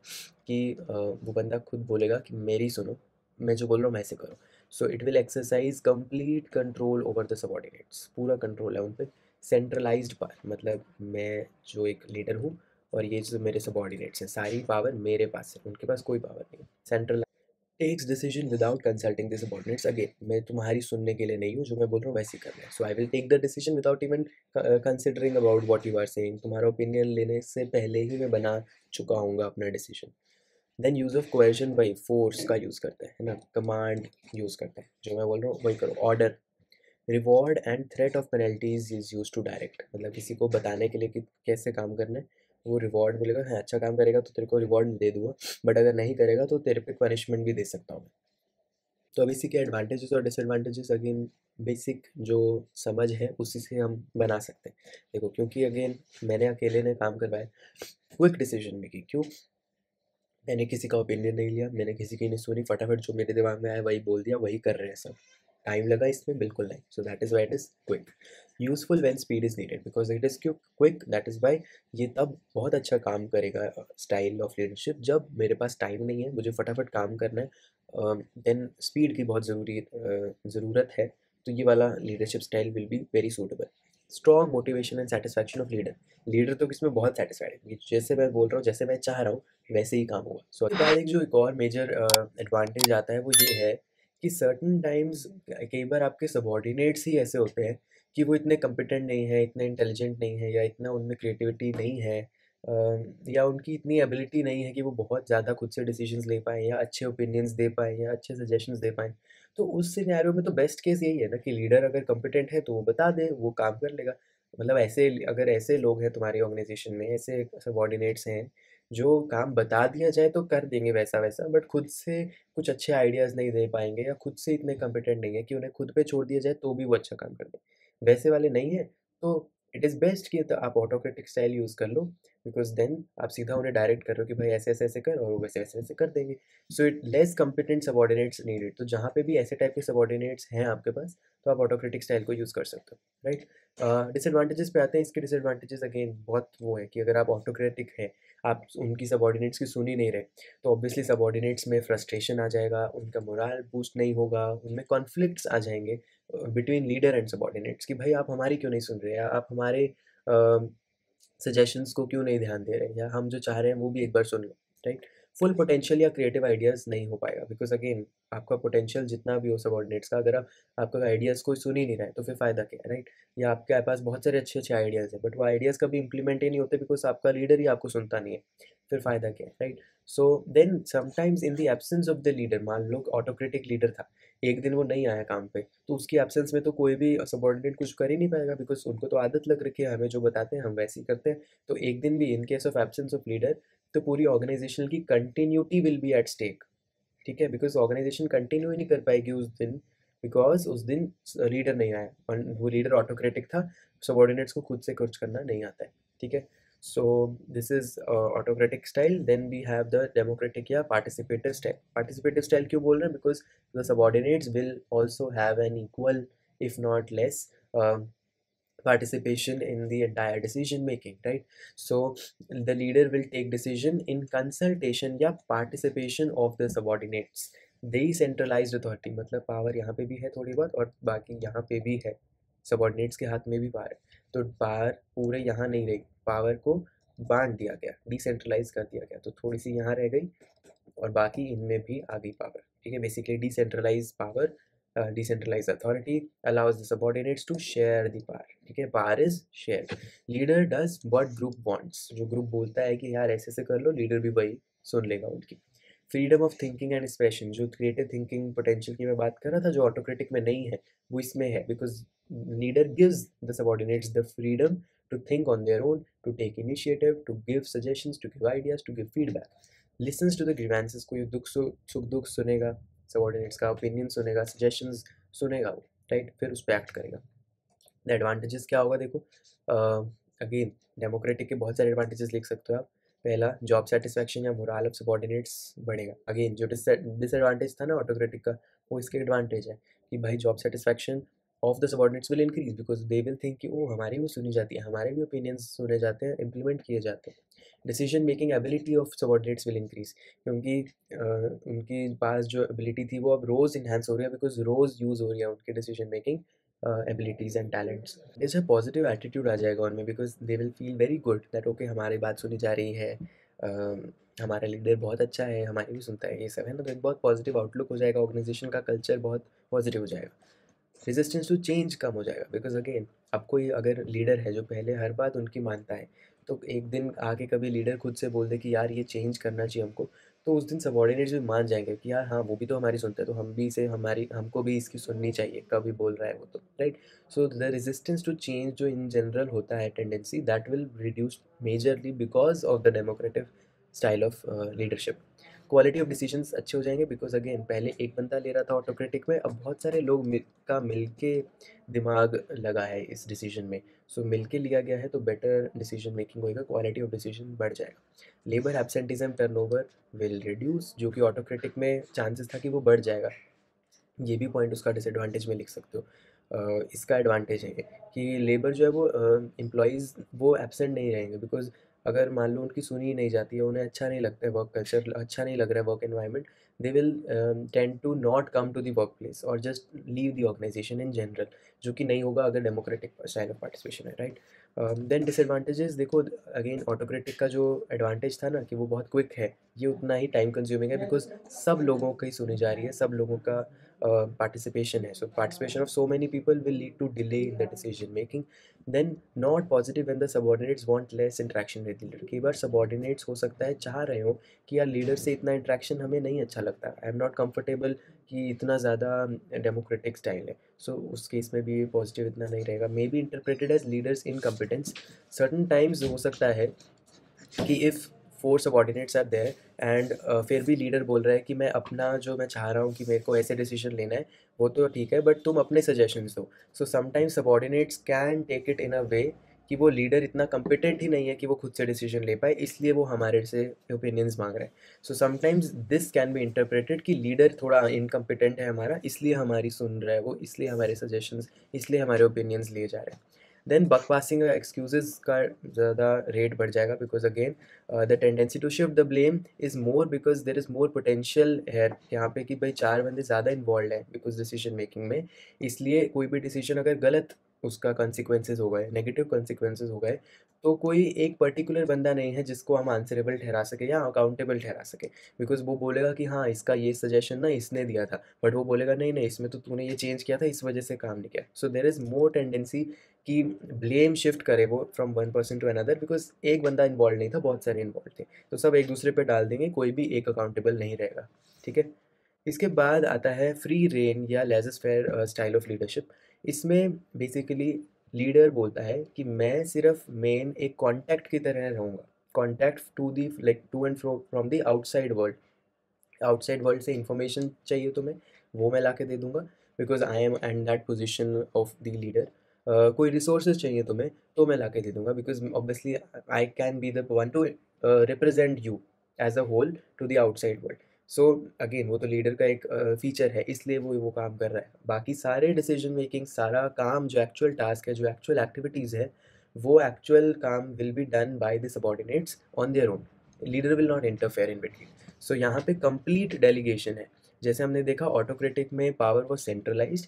कि वो बंदा खुद बोलेगा कि मेरी सुनो, मैं जो बोल रहा हूँ वैसे करो। So it will exercise complete control over the subordinates, पूरा कंट्रोल है उन पर, सेंट्रलाइज्ड पावर, मतलब मैं जो एक लीडर हूँ और ये जो मेरे सबॉर्डिनेट्स हैं, सारी पावर मेरे पास है, उनके पास कोई पावर नहीं है। Central takes decision without consulting the subordinates, again मैं तुम्हारी सुनने के लिए नहीं हूँ, जो मैं बोल रहा हूँ वैसे ही करना है। So I will take the decision without even considering about what you are saying, तुम्हारा ओपिनियन लेने से पहले ही मैं बना चुका हूँगा अपना decision. Then use of coercion by force का यूज़ करता है ना, कमांड यूज़ करता है, जो मैं बोल रहा हूँ वही करो। Order, reward and threat of penalties is use to direct, मतलब किसी को बताने के लिए कि कैसे काम करना है, वो रिवॉर्ड बोलेगा, हाँ अच्छा काम करेगा तो तेरे को रिवॉर्ड दे दूंगा, बट अगर नहीं करेगा तो तेरे पे पनिशमेंट भी दे सकता हूँ मैं। तो अब इसी के एडवांटेजेस और डिसएडवांटेजेस अगेन बेसिक जो समझ है उसी से हम बना सकते हैं। देखो क्योंकि अगेन मैंने अकेले ने काम करवाया, क्विक डिसीजन मेकिंग, क्यों, मैंने किसी का ओपिनियन नहीं लिया, मैंने किसी की नहीं सुनी, फटाफट जो मेरे दिमाग में आया वही बोल दिया, वही कर रहे हैं सब। टाइम लगा इसमें बिल्कुल नहीं। सो that is why it is quick. Useful when speed is needed, because it is quick, that is Y ये तब बहुत अच्छा काम करेगा स्टाइल ऑफ लीडरशिप, जब मेरे पास टाइम नहीं है, मुझे फटाफट काम करना है, देन स्पीड की बहुत ज़रूरत है, तो ये वाला leadership style will be very suitable. Strong motivation and satisfaction of leader, leader तो किसमें बहुत सेटिस्फाइड है, जैसे मैं बोल रहा हूँ जैसे मैं चाह रहा हूँ वैसे ही काम होगा। सो उसके बाद एक और मेजर एडवांटेज आता है, वो ये है कि सर्टन टाइम्स कई बार आपके सबॉर्डिनेट्स ही ऐसे होते हैं कि वो इतने कम्पिटेंट नहीं है, इतने इंटेलिजेंट नहीं है, या इतना उनमें क्रिएटिविटी नहीं है, या उनकी इतनी एबिलिटी नहीं है कि वो बहुत ज़्यादा खुद से डिसीजंस ले पाएँ, या अच्छे ओपिनियंस दे पाएँ, या अच्छे सजेशंस दे पाएँ। तो उस सिनेरियो में तो बेस्ट केस यही है ना कि लीडर अगर कम्पिटेंट है तो वो बता दे, वो काम कर लेगा। मतलब ऐसे अगर ऐसे लोग हैं तुम्हारी ऑर्गेनाइजेशन में, ऐसे सबॉर्डिनेट्स हैं जो काम बता दिया जाए तो कर देंगे वैसा-वैसा, बट खुद से कुछ अच्छे आइडियाज़ नहीं दे पाएँगे, या खुद से इतने कॉम्पिटेंट नहीं है कि उन्हें खुद पे छोड़ दिया जाए तो भी वो अच्छा काम कर दें। वैसे वाले नहीं हैं, तो इट इज़ बेस्ट कि तो आप ऑटोक्रेटिक स्टाइल यूज़ कर लो, बिकॉज़ देन आप सीधा उन्हें डायरेक्ट कर रहे हो कि भाई ऐसे-ऐसे कर, और वो वैसे-वैसे कर देंगे। So it less competent subordinates needed. तो जहाँ पे भी ऐसे टाइप के सबऑर्डिनेट्स हैं आपके पास, तो आप ऑटोक्रेटिक स्टाइल को यूज़ कर सकते हो, राइट? डिसएडवांटेजेस पे आते हैं। इसके डिसएडवांटेजेस अगेन बहुत वो है कि अगर आप ऑटोक्रेटिक हैं, आप उनकी सबऑर्डिनेट्स की सुन ही नहीं रहे, तो ऑब्वियसली सबऑर्डिनेट्स में फ्रस्ट्रेशन आ जाएगा, उनका मोरल बूस्ट नहीं होगा, उनमें कॉन्फ्लिक्ट्स आ जाएँगे बिटवीन लीडर एंड सबऑर्डिनेट्स कि भाई आप हमारी क्यों नहीं सुन रहे, या आप हमारे सजेशंस को क्यों नहीं ध्यान दे रहे, या हम जो चाह रहे हैं वो भी एक बार सुन लो, राइट? फुल पोटेंशियल या क्रिएटिव आइडियाज़ नहीं हो पाएगा, बिकॉज़ अगेन आपका पोटेंशियल जितना भी हो सबऑर्डिनेट्स का, अगर आप आपका आइडियाज़ कोई सुन ही नहीं रहा है, तो फिर फ़ायदा क्या है, राइट? या आपके पास बहुत सारे अच्छे-अच्छे आइडियाज़ हैं, बट वो आइडियाज़ कभी इम्प्लीमेंट ही नहीं होते, बिकॉज़ आपका लीडर ही आपको सुनता नहीं है, फिर फ़ायदा क्या है, right? So then sometimes in the absence of the leader, मान लो ऑटोक्रेटिक लीडर था, एक दिन वो नहीं आया काम पे, तो उसकी एब्सेंस में तो कोई भी सबऑर्डिनेट कुछ कर ही नहीं पाएगा, बिकॉज़ उनको तो आदत लग रखी है, हमें जो बताते हैं हम वैसे ही करते हैं। तो एक दिन भी in case of absence of leader, तो पूरी ऑर्गेनाइजेशन की continuity will be at stake, ठीक है? बिकॉज़ ऑर्गेनाइजेशन कंटिन्यू ही नहीं कर पाएगी उस दिन, बिकॉज़ उस दिन लीडर नहीं आया, और वो लीडर ऑटोक्रेटिक था, सबऑर्डिनेट्स को खुद से कुछ करना नहीं आता है, ठीक है? So this is autocratic style. Then we have the democratic या पार्टिसिपेटिव स्टाइल। पार्टिसिपेटिव स्टाइल क्यों बोल रहे हैं? Because the subordinates will also have an equal, if not less, participation in the entire decision making, right? So the leader will take decision in consultation या participation of the subordinates. Decentralized authority मतलब power यहाँ पे भी है थोड़ी बहुत, और बाकी यहाँ पे भी है, सबऑर्डिनेट्स के हाथ में भी पावर है, तो पावर पूरे यहाँ नहीं रही, पावर को बांट दिया गया, डिसेंट्रलाइज कर दिया गया, तो थोड़ी सी यहाँ रह गई और बाकी इनमें भी आ गई पावर, ठीक है? Basically decentralize power, decentralized authority allows the subordinates to share the power, ठीक है? power is shared. Leader does what group wants, जो ग्रुप बोलता है कि यार ऐसे से कर लो, लीडर भी वही सुन लेगा उनकी। Freedom of thinking and expression, जो क्रिएटिव थिंकिंग पोटेंशियल की मैं बात कर रहा था, जो ऑटोक्रेटिक में नहीं है, वो इसमें है, because leader gives the subordinates the freedom to think on their own, to take initiative, to give suggestions, to give ideas, to give feedback, listens to the grievances, कोई सुख दुख सुनेगा, सबऑर्डिनेट्स का ओपिनियन सुनेगा, सजेशंस सुनेगा वो, right? फिर उस पर एक्ट करेगा। एडवांटेजेस क्या होगा देखो, अगेन डेमोक्रेटिक के बहुत सारे एडवांटेजेस लिख सकते हो आप। पहला, जॉब सेटिस्फैक्शन या मोरल ऑफ सबऑर्डिनेट्स बढ़ेगा। अगेन जो डिसएडवांटेज था ना ऑटोक्रेटिक का, वो इसके एडवांटेज है कि भाई job satisfaction of the subordinates will increase, because they will think कि ओ हमारी भी सुनी जाती है, हमारे भी ओपिनियंस सुने जाते हैं, इंप्लीमेंट किए जाते हैं। Decision making ability of subordinates will increase, क्योंकि उनके पास जो एबिलिटी थी वो अब रोज़ इन्हांस हो रही है, बिकॉज रोज़ यूज़ हो रही है उनकी decision making abilities and talents. इससे पॉजिटिव एटीट्यूड आ जाएगा उनमें, because they will feel very good that okay हमारी बात सुनी जा रही है, हमारा लीडर बहुत अच्छा है, हमारी भी सुनता है, ये सब है ना, तो एक बहुत पॉजिटिव आउटलुक हो जाएगा, ऑर्गेनाइजेशन का कल्चर बहुत पॉजिटिव हो जाएगा। रेजिस्टेंस टू चेंज कम हो जाएगा, बिकॉज अगेन अब कोई अगर लीडर है जो पहले हर बात उनकी मानता है, तो एक दिन आके कभी लीडर खुद से बोल दे कि यार ये चेंज करना चाहिए हमको, तो उस दिन सबऑर्डिनेट्स भी मान जाएंगे कि यार हाँ वो भी तो हमारी सुनते हैं, तो हम भी इसे हमारी हमको भी इसकी सुननी चाहिए, कभी बोल रहा है वो तो, right? So the resistance to change जो इन जनरल होता है tendency, that will reduce majorly because of the democratic style of leadership. Quality of decisions अच्छे हो जाएंगे, बिकॉज अगेन पहले एक बंदा ले रहा था ऑटोक्रेटिक में, अब बहुत सारे लोग का मिल के दिमाग लगा है इस डिसीजन में, सो मिल के लिया गया है, तो बेटर डिसीजन मेकिंग होएगा, क्वालिटी ऑफ डिसीजन बढ़ जाएगा। Labour absenteeism turnover will reduce, जो कि ऑटोक्रेटिक में चांसेस था कि वो बढ़ जाएगा, ये भी पॉइंट उसका डिसएडवांटेज में लिख सकते हो। इसका एडवांटेज है कि लेबर जो है वो एम्प्लॉयज़ वो एब्सेंट नहीं रहेंगे, बिकॉज अगर मान लो उनकी सुनी ही नहीं जाती है, उन्हें अच्छा नहीं लगता है, वर्क कल्चर अच्छा नहीं लग रहा है, work environment, they will tend to not come to the workplace और just leave the organization in general, जो कि नहीं होगा अगर डेमोक्रेटिक स्टाइल ऑफ पार्टिसिपेशन है, राइट? देन डिसएडवांटेजेस देखो, अगेन ऑटोक्रेटिक का जो एडवांटेज था ना कि वो बहुत क्विक है, ये उतना ही टाइम कंज्यूमिंग है, बिकॉज सब लोगों की सुनी जा रही है, सब लोगों का participation है, so participation of so many people will lead to delay in the decision making. Then not positive when the subordinates want less interaction with leader, कई बार subordinates हो सकता है चाह रहे हो कि यार लीडर से इतना इंट्रैक्शन हमें नहीं अच्छा लगता, आई एम नॉट कम्फर्टेबल कि इतना ज़्यादा डेमोक्रेटिक स्टाइल है, सो उस केस में भी पॉजिटिव इतना नहीं रहेगा। May be interpreted as leader's incompetence, certain times हो सकता है कि if 4 subordinates are there and फिर भी लीडर बोल रहा है कि मैं अपना जो मैं चाह रहा हूँ कि मेरे को ऐसे डिसीजन लेना है, वो तो ठीक है, बट तुम अपने सजेशंस दो। So sometimes subordinates can take it in a way कि वो लीडर इतना कॉम्पिटेंट ही नहीं है कि वो खुद से डिसीजन ले पाए, इसलिए वो हमारे से ओपिनियंस मांग रहा है। So sometimes this can be interpreted कि लीडर थोड़ा इनकम्पिटेंट है हमारा, इसलिए हमारी सुन रहा है वो, इसलिए हमारे सजेशंस, इसलिए हमारे ओपिनियंस लिए जा रहे हैं। देन बकवासिंग एक्सक्यूजेस का ज़्यादा रेट बढ़ जाएगा, because again the tendency to shift the blame is more because there is more potential है यहाँ पे कि भाई 4 बंदे ज़्यादा इन्वॉल्व हैं बिकॉज डिसीजन मेकिंग में, इसलिए कोई भी डिसीजन अगर गलत उसका कॉन्सिक्वेंसेज हो गए, नेगेटिव कॉन्सिक्वेंसेज हो गए, तो कोई एक पर्टिकुलर बंदा नहीं है जिसको हम आंसरेबल ठहरा सके या अकाउंटेबल ठहरा सके, बिकॉज वो बोलेगा कि हाँ इसका ये सजेशन ना इसने दिया था, बट वो बोलेगा नहीं नहीं इसमें तो तूने ये चेंज किया था इस वजह से काम नहीं किया। So there is more tendency कि ब्लेम शिफ्ट करे वो from one person to another, because एक बंदा इन्वॉल्व नहीं था, बहुत सारे इन्वॉल्व थे, तो सब एक दूसरे पे डाल देंगे, कोई भी एक अकाउंटेबल नहीं रहेगा। ठीक है। इसके बाद आता है फ्री रेन या laissez faire style of leadership. इसमें बेसिकली लीडर बोलता है कि मैं सिर्फ मेन एक कॉन्टैक्ट की तरह रहूँगा, contact to the like to and fro from the outside world. Outside world से इंफॉर्मेशन चाहिए तुम्हें, वो मैं ला के दे दूँगा, because I am and that position of the leader. कोई रिसोर्सेज चाहिए तुम्हें तो मैं ला के दे दूँगा, because obviously I can be the one to represent you as a whole to the outside world. So again वो तो लीडर का एक फीचर है, इसलिए वो काम कर रहा है। बाकी सारे डिसीजन मेकिंग, सारा काम जो एक्चुअल टास्क है, जो एक्चुअल एक्टिविटीज़ है, वो एक्चुअल काम will be done by the subordinates on their own. Leader will not interfere in between. So यहाँ पे कंप्लीट डेलीगेशन है। जैसे हमने देखा ऑटोक्रेटिक में power was centralised,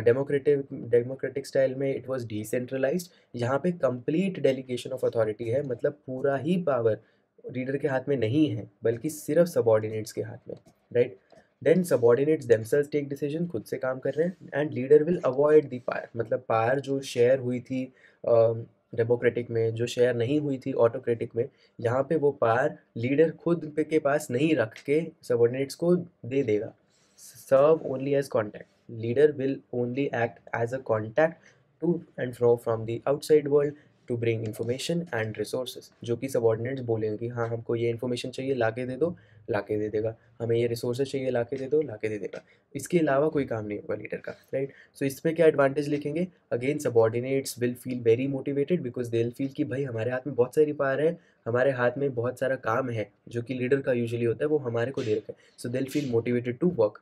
democratic style में इट वॉज डिसेंट्रलाइज्ड। यहाँ पे कंप्लीट डेलीगेशन ऑफ अथॉरिटी है, मतलब पूरा ही पावर लीडर के हाथ में नहीं है, बल्कि सिर्फ सबॉर्डिनेट्स के हाथ में, right. Then subordinates themselves take decision, खुद से काम कर रहे हैं, and leader will avoid the power, मतलब पावर जो शेयर हुई थी डेमोक्रेटिक में, जो शेयर नहीं हुई थी ऑटोक्रेटिक में, यहाँ पे वो पावर लीडर खुद पे के पास नहीं रख के सबॉर्डिनेट्स को दे देगा। Serve only as contact, leader will only act as a contact to and fro from the outside world to bring information and resources. जो कि सबॉर्डिनेट्स बोलेंगे कि हाँ हमको ये इन्फॉर्मेशन चाहिए, ला के दे दो, ला के दे देगा, हमें ये रिसोर्सेज चाहिए, ला के दे दो, ला के दे देगा। इसके अलावा कोई काम नहीं होगा लीडर का, राइट। सो इसमें क्या एडवांटेज लिखेंगे, again subordinates will feel very motivated, because they will feel कि भाई हमारे हाथ में बहुत सारी पावर है, हमारे हाथ में बहुत सारा काम है जो कि लीडर का यूजुअली होता है, वो हमारे को दे रखा है। So they will feel motivated to work.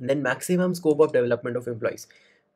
Then maximum scope of development of employees.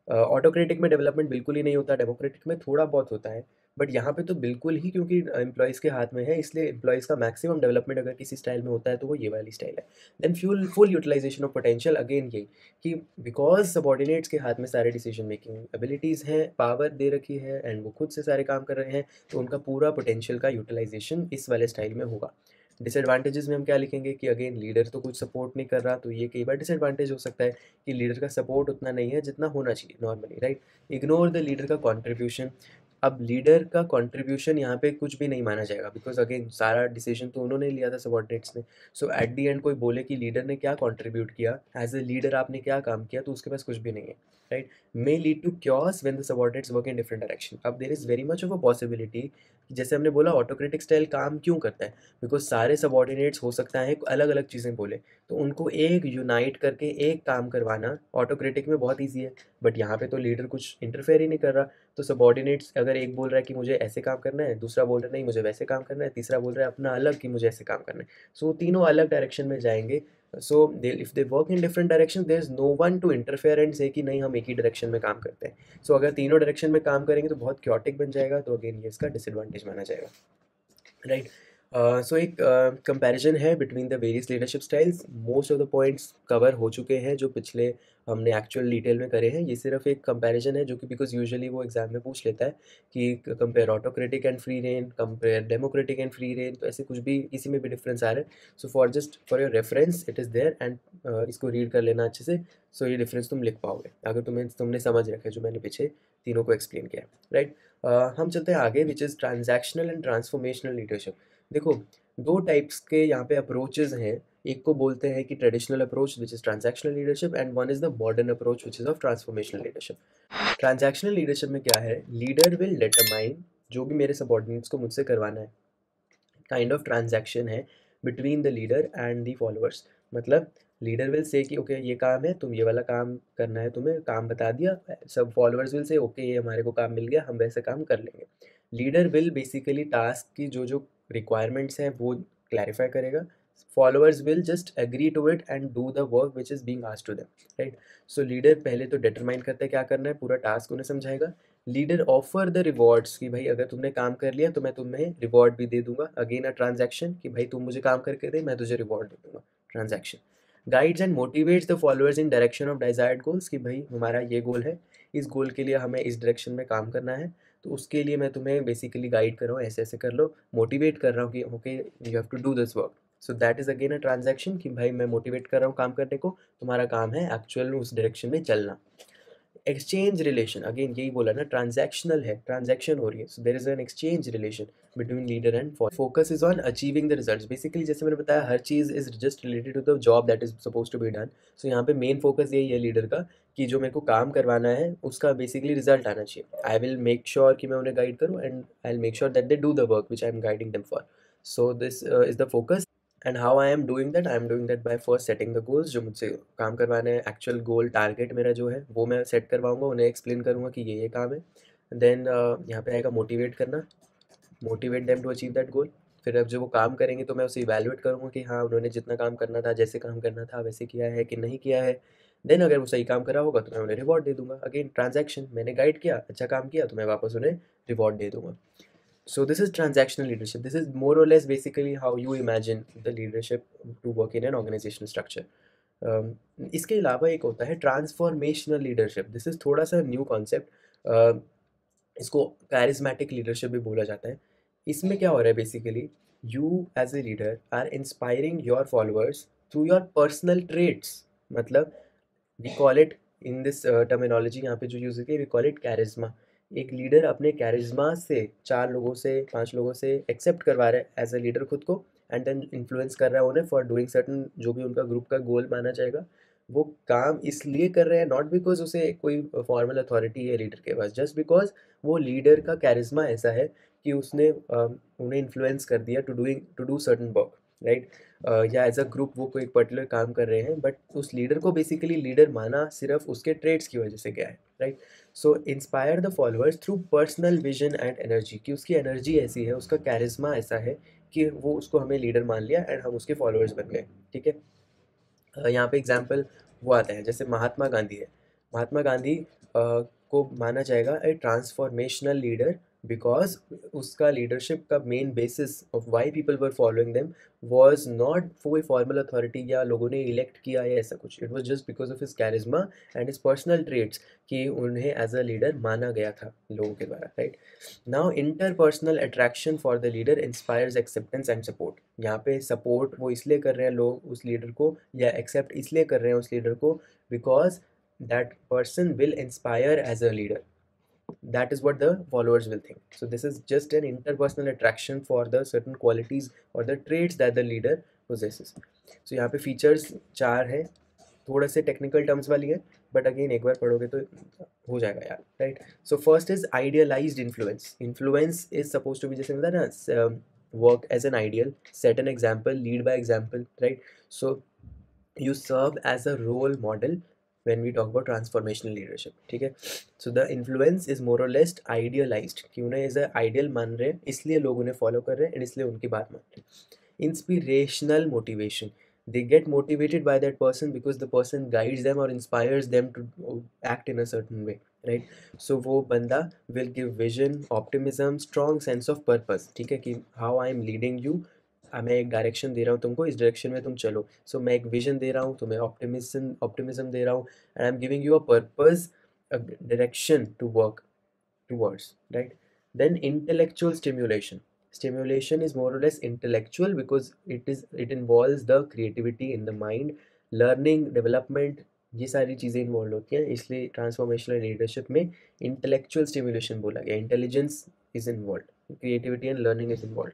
Autocratic में डेवलपमेंट बिल्कुल ही नहीं होता, डेमोक्रेटिक में थोड़ा बहुत होता है, बट यहाँ पे तो बिल्कुल ही, क्योंकि एम्प्लॉइज़ के हाथ में है, इसलिए एम्प्लॉइज़ का मैक्सिमम डेवलपमेंट अगर किसी स्टाइल में होता है तो वो ये वाली स्टाइल है। Then full full utilisation of potential, again यही कि बिकॉज सबॉर्डिनेट्स के हाथ में सारे डिसीजन मेकिंग एबिलिटीज़ हैं, पावर दे रखी है, एंड वो खुद से सारे काम कर रहे हैं, तो उनका पूरा पोटेंशियल का यूटिलाइजेशन इस वाले स्टाइल में होगा। डिसएडवांटेजेस में हम क्या लिखेंगे कि अगेन लीडर तो कुछ सपोर्ट नहीं कर रहा, तो ये कई बार डिसएडवांटेज हो सकता है कि लीडर का सपोर्ट उतना नहीं है जितना होना चाहिए normally, right. Ignore the leader का कंट्रीब्यूशन। अब लीडर का कंट्रीब्यूशन यहाँ पे कुछ भी नहीं माना जाएगा, बिकॉज अगेन सारा डिसीजन तो उन्होंने लिया था सबॉर्डिनेट्स ने। सो एट दी एंड कोई बोले कि लीडर ने क्या कंट्रीब्यूट किया, एज ए लीडर आपने क्या काम किया, तो उसके पास कुछ भी नहीं है, right. May lead to chaos when the subordinates work in different direction. अब there is very much of a possibility, जैसे हमने बोला ऑटोक्रेटिक स्टाइल काम क्यों करता है, बिकॉज सारे सबॉर्डिनेट्स हो सकता है अलग अलग चीज़ें बोले, तो उनको एक यूनाइट करके एक काम करवाना ऑटोक्रेटिक में बहुत ईजी है, बट यहाँ पे तो लीडर कुछ इंटरफेयर ही नहीं कर रहा। तो सबॉर्डिनेट्स अगर एक बोल रहा है कि मुझे ऐसे काम करना है, दूसरा बोल रहा है नहीं मुझे वैसे काम करना है, तीसरा बोल रहा है अपना अलग कि मुझे ऐसे काम करना है, सो तीनों अलग डायरेक्शन में जाएंगे। So they if they work in different direction there is no one to interfere and say कि नहीं हम एक ही डायरेक्शन में काम करते हैं। सो अगर तीनों डायरेक्शन में काम करेंगे तो बहुत क्योटिक बन जाएगा, तो अगेन ये इसका डिसएडवांटेज माना जाएगा, राइट। सो एक कंपैरिजन है between the various leadership styles. Most of the points cover हो चुके हैं जो पिछले हमने एक्चुअल डिटेल में करे हैं, ये सिर्फ एक कंपैरिजन है जो कि बिकॉज यूजुअली वो एग्जाम में पूछ लेता है कि compare autocratic and free rain, compare democratic and free rein, तो ऐसे कुछ भी किसी में भी डिफरेंस आ रहा है। So for just for your reference it is there, and इसको रीड कर लेना अच्छे से। सो ये डिफरेंस तुम लिख पाओगे अगर तुमने समझ रखा है जो मैंने पीछे तीनों को एक्सप्लेन किया है, राइट। हम चलते हैं आगे, which is transactional and transformational leadership. देखो दो टाइप्स के यहाँ पे अप्रोचेज हैं, एक को बोलते हैं कि traditional approach which is transactional leadership, and one is the modern approach which is of transformational leadership. Transactional leadership में क्या है, लीडर विल डिटरमाइन जो भी मेरे सबॉर्डिनेट्स को मुझसे करवाना है, काइंड ऑफ ट्रांजैक्शन है between the leader and the followers. मतलब लीडर विल से कि ओके ये काम है, तुम ये वाला काम करना है, तुम्हें काम बता दिया, सब फॉलोअर्स विल से ओके ये हमारे को काम मिल गया, हम वैसे काम कर लेंगे। लीडर विल बेसिकली टास्क की जो जो रिक्वायरमेंट्स हैं वो क्लैरिफाई करेगा, followers will just agree to it and do the work which is being asked to them, right. So leader पहले तो डिटरमाइन करता है क्या करना है, पूरा टास्क उन्हें समझाएगा। लीडर ऑफर द रिवॉर्ड्स कि भाई अगर तुमने काम कर लिया तो मैं तुम्हें रिवॉर्ड भी दे दूंगा, अगेन अ ट्रांजैक्शन कि भाई तुम मुझे काम करके दे, मैं तुझे रिवॉर्ड दे दूंगा, transaction. Guides and motivates the followers in direction of desired goals कि भाई हमारा ये गोल है, इस गोल के लिए हमें इस डायरेक्शन में काम करना है, तो उसके लिए मैं तुम्हें बेसिकली गाइड कर रहा हूँ, ऐसे ऐसे कर लो, मोटिवेट कर रहा हूँ कि okay you have to do this work. So that is again a transaction कि भाई मैं मोटिवेट कर रहा हूँ काम करने को, तुम्हारा काम है एक्चुअल में उस डायरेक्शन में चलना। एक्सचेंज रिलेशन, अगेन यही बोला ना, ट्रांजैक्शनल है, ट्रांजैक्शन हो रही है, so there is an exchange relation between leader and focus is on achieving the results. Basically जैसे मैंने बताया हर चीज़ is just related to the job that is suppose to be done. So यहाँ पे मेन फोकस यही है leader का कि जो मेरे को काम करवाना है उसका बेसिकली रिजल्ट आना चाहिए। आई विल मेक श्योर कि मैं उन्हें गाइड करूँ and I will make sure that they do the work which I am guiding them for. So this is the focus. And how I am doing that, I am doing that by first setting the goals, जो मुझसे काम करवाने हैं, actual goal target मेरा जो है वो मैं सेट करवाऊंगा, उन्हें एक्सप्लेन करूंगा कि ये काम है। देन यहाँ पे आएगा मोटिवेट करना, motivate them to achieve that goal. फिर अब जब वो काम करेंगे तो मैं उसे इवैल्यूएट करूँगा कि हाँ उन्होंने जितना काम करना था, जैसे काम करना था वैसे किया है कि नहीं किया है। देन अगर वो सही काम करा होगा तो मैं उन्हें रिवॉर्ड दे दूंगा, अगेन ट्रांजैक्शन, मैंने गाइड किया, अच्छा काम किया तो मैं वापस उन्हें रिवॉर्ड दे दूंगा। So this is transactional leadership. This is more or less basically how you imagine the leadership to work in an organizational structure. इसके अलावा एक होता है ट्रांसफॉर्मेशनल लीडरशिप। दिस इज़ थोड़ा सा न्यू कॉन्सेप्ट, इसको कैरिज्मेटिक लीडरशिप भी बोला जाता है। इसमें क्या हो रहा है basically, you as a leader are inspiring your followers through your personal traits. मतलब we call it in this terminology यहाँ पे जो यूज़ होती है, वी कॉल इट कैरिज्मा। एक लीडर अपने कैरिज्मा से 4 लोगों से 5 लोगों से एक्सेप्ट करवा रहा है एज अ लीडर खुद को, एंड देन इन्फ्लुएंस कर रहा है उन्हें फॉर डूइंग सर्टन, जो भी उनका ग्रुप का गोल माना जाएगा। वो काम इसलिए कर रहे हैं नॉट बिकॉज उसे कोई फॉर्मल अथॉरिटी है लीडर के पास, जस्ट बिकॉज वो लीडर का कैरिज्मा ऐसा है कि उसने उन्हें इन्फ्लुएंस कर दिया to do certain work, right. या एज अ ग्रुप वो कोई पर्टिकुलर काम कर रहे हैं, बट उस लीडर को बेसिकली लीडर माना सिर्फ उसके ट्रेड्स की वजह से गया है, right. So inspire the followers through personal vision and energy, कि उसकी एनर्जी ऐसी है, उसका कैरिज्मा ऐसा है कि वो उसको हमें लीडर मान लिया एंड हम उसके फॉलोअर्स बन गए, ठीक है। यहाँ पे एग्जाम्पल वो आता है जैसे महात्मा गांधी है। महात्मा गांधी को माना जाएगा ए ट्रांसफॉर्मेशनल लीडर बिकॉज उसका लीडरशिप का main basis of why people were following them was not कोई फॉर्मल अथॉरिटी या लोगों ने इलेक्ट किया या ऐसा कुछ, it was just because of his charisma and his personal traits कि उन्हें एज अ लीडर माना गया था लोगों के द्वारा, right. Now interpersonal attraction for the leader inspires acceptance and support. यहाँ पे सपोर्ट वो इसलिए कर रहे हैं लोग उस लीडर को, या एक्सेप्ट इसलिए कर रहे हैं उस लीडर को because that person will inspire as a leader, that is what the followers will think. So this is just an interpersonal attraction for the certain qualities or the traits that the leader possesses. So यहाँ पे features 4 हैं, थोड़ा से technical terms वाली है, but again एक बार पढ़ोगे तो हो जाएगा यार, right. So first is idealised influence. Influence is suppose to be, जैसे होता है ना, work as an ideal, set an example, lead by example, right. So you serve as a role model when we talk about transformational leadership, ठीक है। so the influence is more or less idealized कि उन्हें as a ideal मान रहे हैं, इसलिए लोग उन्हें फॉलो कर रहे हैं and इसलिए उनकी बात मान रहे हैं। Inspirational motivation, they get motivated by that person because the person guides them or inspires them to act in a certain way, right। so वो बंदा will give vision, optimism, strong sense of purpose, ठीक है, कि how I am leading you, मैं एक direction दे रहा हूँ तुमको, इस डायरेक्शन में तुम चलो। सो मैं एक विजन दे रहा हूँ तुम्हें, ऑप्टिमिज्म दे रहा हूँ, and I am giving you a purpose, a direction to work towards, right। then intellectual stimulation is more or less intellectual because it involves the creativity in the mind, learning development, ये सारी चीज़ें involve होती हैं, इसलिए transformational leadership में intellectual stimulation बोला गया, intelligence is involve, creativity and learning is involve.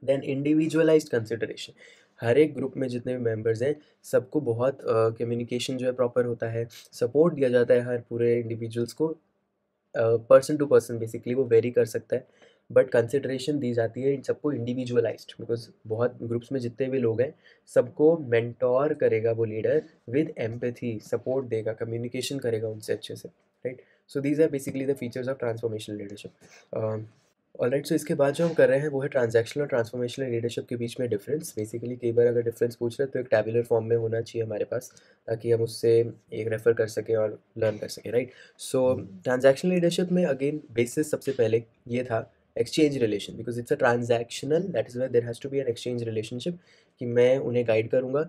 Then individualized consideration, हर एक ग्रुप में जितने भी मेंबर्स हैं सबको बहुत कम्युनिकेशन जो है प्रॉपर होता है, सपोर्ट दिया जाता है हर पूरे इंडिविजुअल्स को, पर्सन टू पर्सन बेसिकली वो वेरी कर सकता है, बट कंसिडरेशन दी जाती है इन सबको इंडिविजुअलाइज्ड, बिकॉज बहुत ग्रुप्स में जितने भी लोग हैं सबको मेंटोर करेगा वो लीडर विद एम्पैथी, सपोर्ट देगा, कम्युनिकेशन करेगा उनसे अच्छे से, right. So these are basically the features of transformational leadership. Alright, so इसके बाद जो हम कर रहे हैं वो है ट्रांजैक्शनल और ट्रांसफॉर्मेशनल लीडरशिप के बीच में डिफरेंस। बेसिकली कई बार अगर डिफरेंस पूछ रहे हैं तो एक टैबुलर फॉर्म में होना चाहिए हमारे पास, ताकि हम उससे एक रेफर कर सकें और लर्न कर सकें, राइट। सो ट्रांजैक्शनल लीडरशिप में अगेन बेसिस सबसे पहले ये था exchange relation, because it's a transactional, that is why there has to be an exchange relationship, कि मैं उन्हें गाइड करूँगा,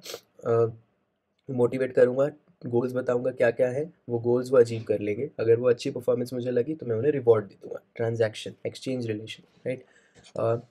मोटिवेट करूँगा, गोल्स बताऊँगा क्या क्या है, वो गोल्स वो अचीव कर लेंगे, अगर वो अच्छी परफॉर्मेंस मुझे लगी तो मैं उन्हें रिवॉर्ड दे दूँगा। Transaction, exchange relation, right.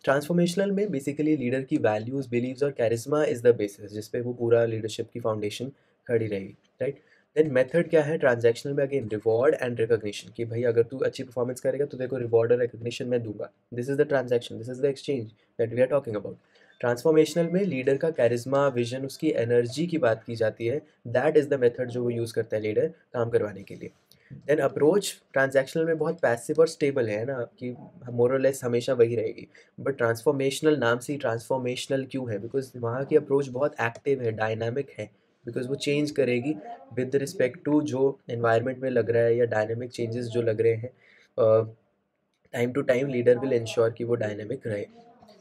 Transformational में बेसिकली लीडर की वैल्यूज़, बिलीव्स और कैरिज्मा इज़ द बेसिस, जिस पे वो पूरा लीडरशिप की फाउंडेशन खड़ी रहेगी, राइट। देन मेथड क्या है ट्रांजैक्शनल में, अगेन रिवॉर्ड एंड रिकॉग्निशन, कि भाई अगर तू अच्छी परफॉर्मेंस करेगा तो तेरे को रिवॉर्ड और रिकॉग्निशन मैं दूंगा। This is the transaction, this is the exchange that we are talking about. Transformational में लीडर का कैरिज्मा, विजन, उसकी एनर्जी की बात की जाती है। दैट इज़ द मेथड जो वो यूज़ करता है लीडर काम करवाने के लिए। देन अप्रोच ट्रांजैक्शनल में बहुत पैसिव और स्टेबल है ना, कि मोर और लेस हमेशा वही रहेगी। बट ट्रांसफॉर्मेशनल, नाम से ही ट्रांसफॉर्मेशनल क्यों है, बिकॉज वहाँ की अप्रोच बहुत एक्टिव है, डायनामिक है, बिकॉज वो चेंज करेगी विद रिस्पेक्ट टू जो एनवायरनमेंट में लग रहा है या डायनामिक चेंजेस जो लग रहे हैं। Time to time leader will ensure कि वो डायनेमिक रहे,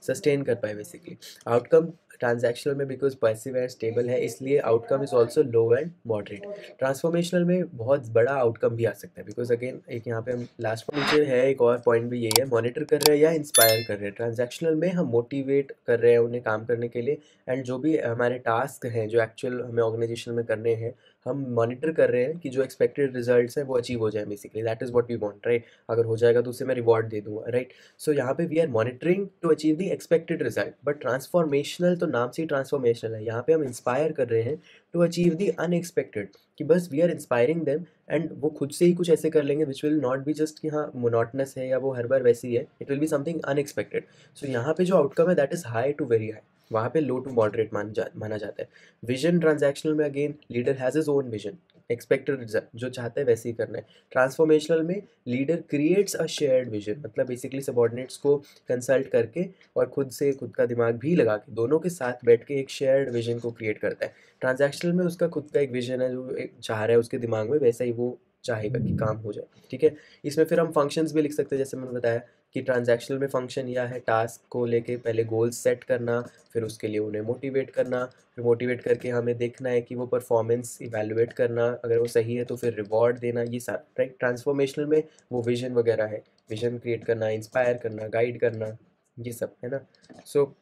सस्टेन कर पाए बेसिकली। आउटकम ट्रांजैक्शनल में बिकॉज पैसिव है, स्टेबल है, इसलिए outcome is also low and moderate. Transformational में बहुत बड़ा आउटकम भी आ सकता है, बिकॉज अगेन एक यहाँ पे हम लास्ट नीचे है, एक और पॉइंट भी यही है, मॉनिटर कर रहे हैं या इंस्पायर कर रहे हैं। ट्रांजैक्शनल में हम मोटिवेट कर रहे हैं उन्हें काम करने के लिए, एंड जो भी हमारे टास्क हैं जो एक्चुअल हमें ऑर्गेनाइजेशन में करने हैं, हम मॉनिटर कर रहे हैं कि जो एक्सपेक्टेड रिजल्ट्स हैं वो अचीव हो जाए, basically that is what we want, right. अगर हो जाएगा तो उससे मैं रिवॉर्ड दे दूंगा, राइट। सो यहाँ पे we are monitoring to achieve the expected result. But transformational तो नाम से ही ट्रांसफॉर्मेशनल है, यहाँ पे हम इंस्पायर कर रहे हैं टू अचीव द अनएक्सपेक्टेड, कि बस we are inspiring them, and वो खुद से ही कुछ ऐसे कर लेंगे which will not be just कि हाँ मोनोटनस है या वो हर बार वैसी है, it will be something unexpected. So यहाँ पे जो आउटकम है that is high to very high, वहाँ पे लो टू मॉडरेट माना जाता है। विजन ट्रांजैक्शनल में again leader has his own vision, expected result जो चाहता है वैसे ही करना है। ट्रांसफॉर्मेशनल में leader creates a shared vision, मतलब बेसिकली सबॉर्डिनेट्स को कंसल्ट करके और खुद से खुद का दिमाग भी लगा के दोनों के साथ बैठ के एक शेयर्ड विजन को क्रिएट करता है। ट्रांजैक्शनल में उसका खुद का एक विजन है जो एक चाह रहा है उसके दिमाग में, वैसा ही वो चाहेगा कि काम हो जाए, ठीक है। इसमें फिर हम फंक्शंस भी लिख सकते हैं, जैसे मैंने बताया कि ट्रांजैक्शनल में फंक्शन यह है टास्क को लेके पहले गोल्स सेट करना, फिर उसके लिए उन्हें मोटिवेट करना, फिर मोटिवेट करके हमें देखना है कि वो परफॉर्मेंस इवैल्यूएट करना, अगर वो सही है तो फिर रिवॉर्ड देना, ये सारा, राइट। ट्रांसफॉर्मेशनल में वो विजन वगैरह है, विजन क्रिएट करना, इंस्पायर करना, गाइड करना, ये सब है ना। सो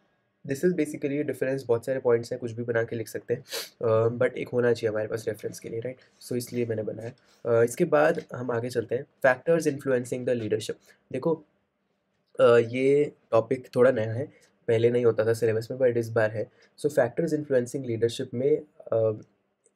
दिस इज़ बेसिकली डिफरेंस। बहुत सारे पॉइंट्स हैं, कुछ भी बना के लिख सकते हैं, बट एक होना चाहिए हमारे पास रेफरेंस के लिए, राइट। सो इसलिए मैंने बनाया। इसके बाद हम आगे चलते हैं, फैक्टर्स इन्फ्लुएंसिंग द लीडरशिप। देखो ये टॉपिक थोड़ा नया है, पहले नहीं होता था सिलेबस में बट इस बार है। सो फैक्टर्स इन्फ्लुएंसिंग लीडरशिप में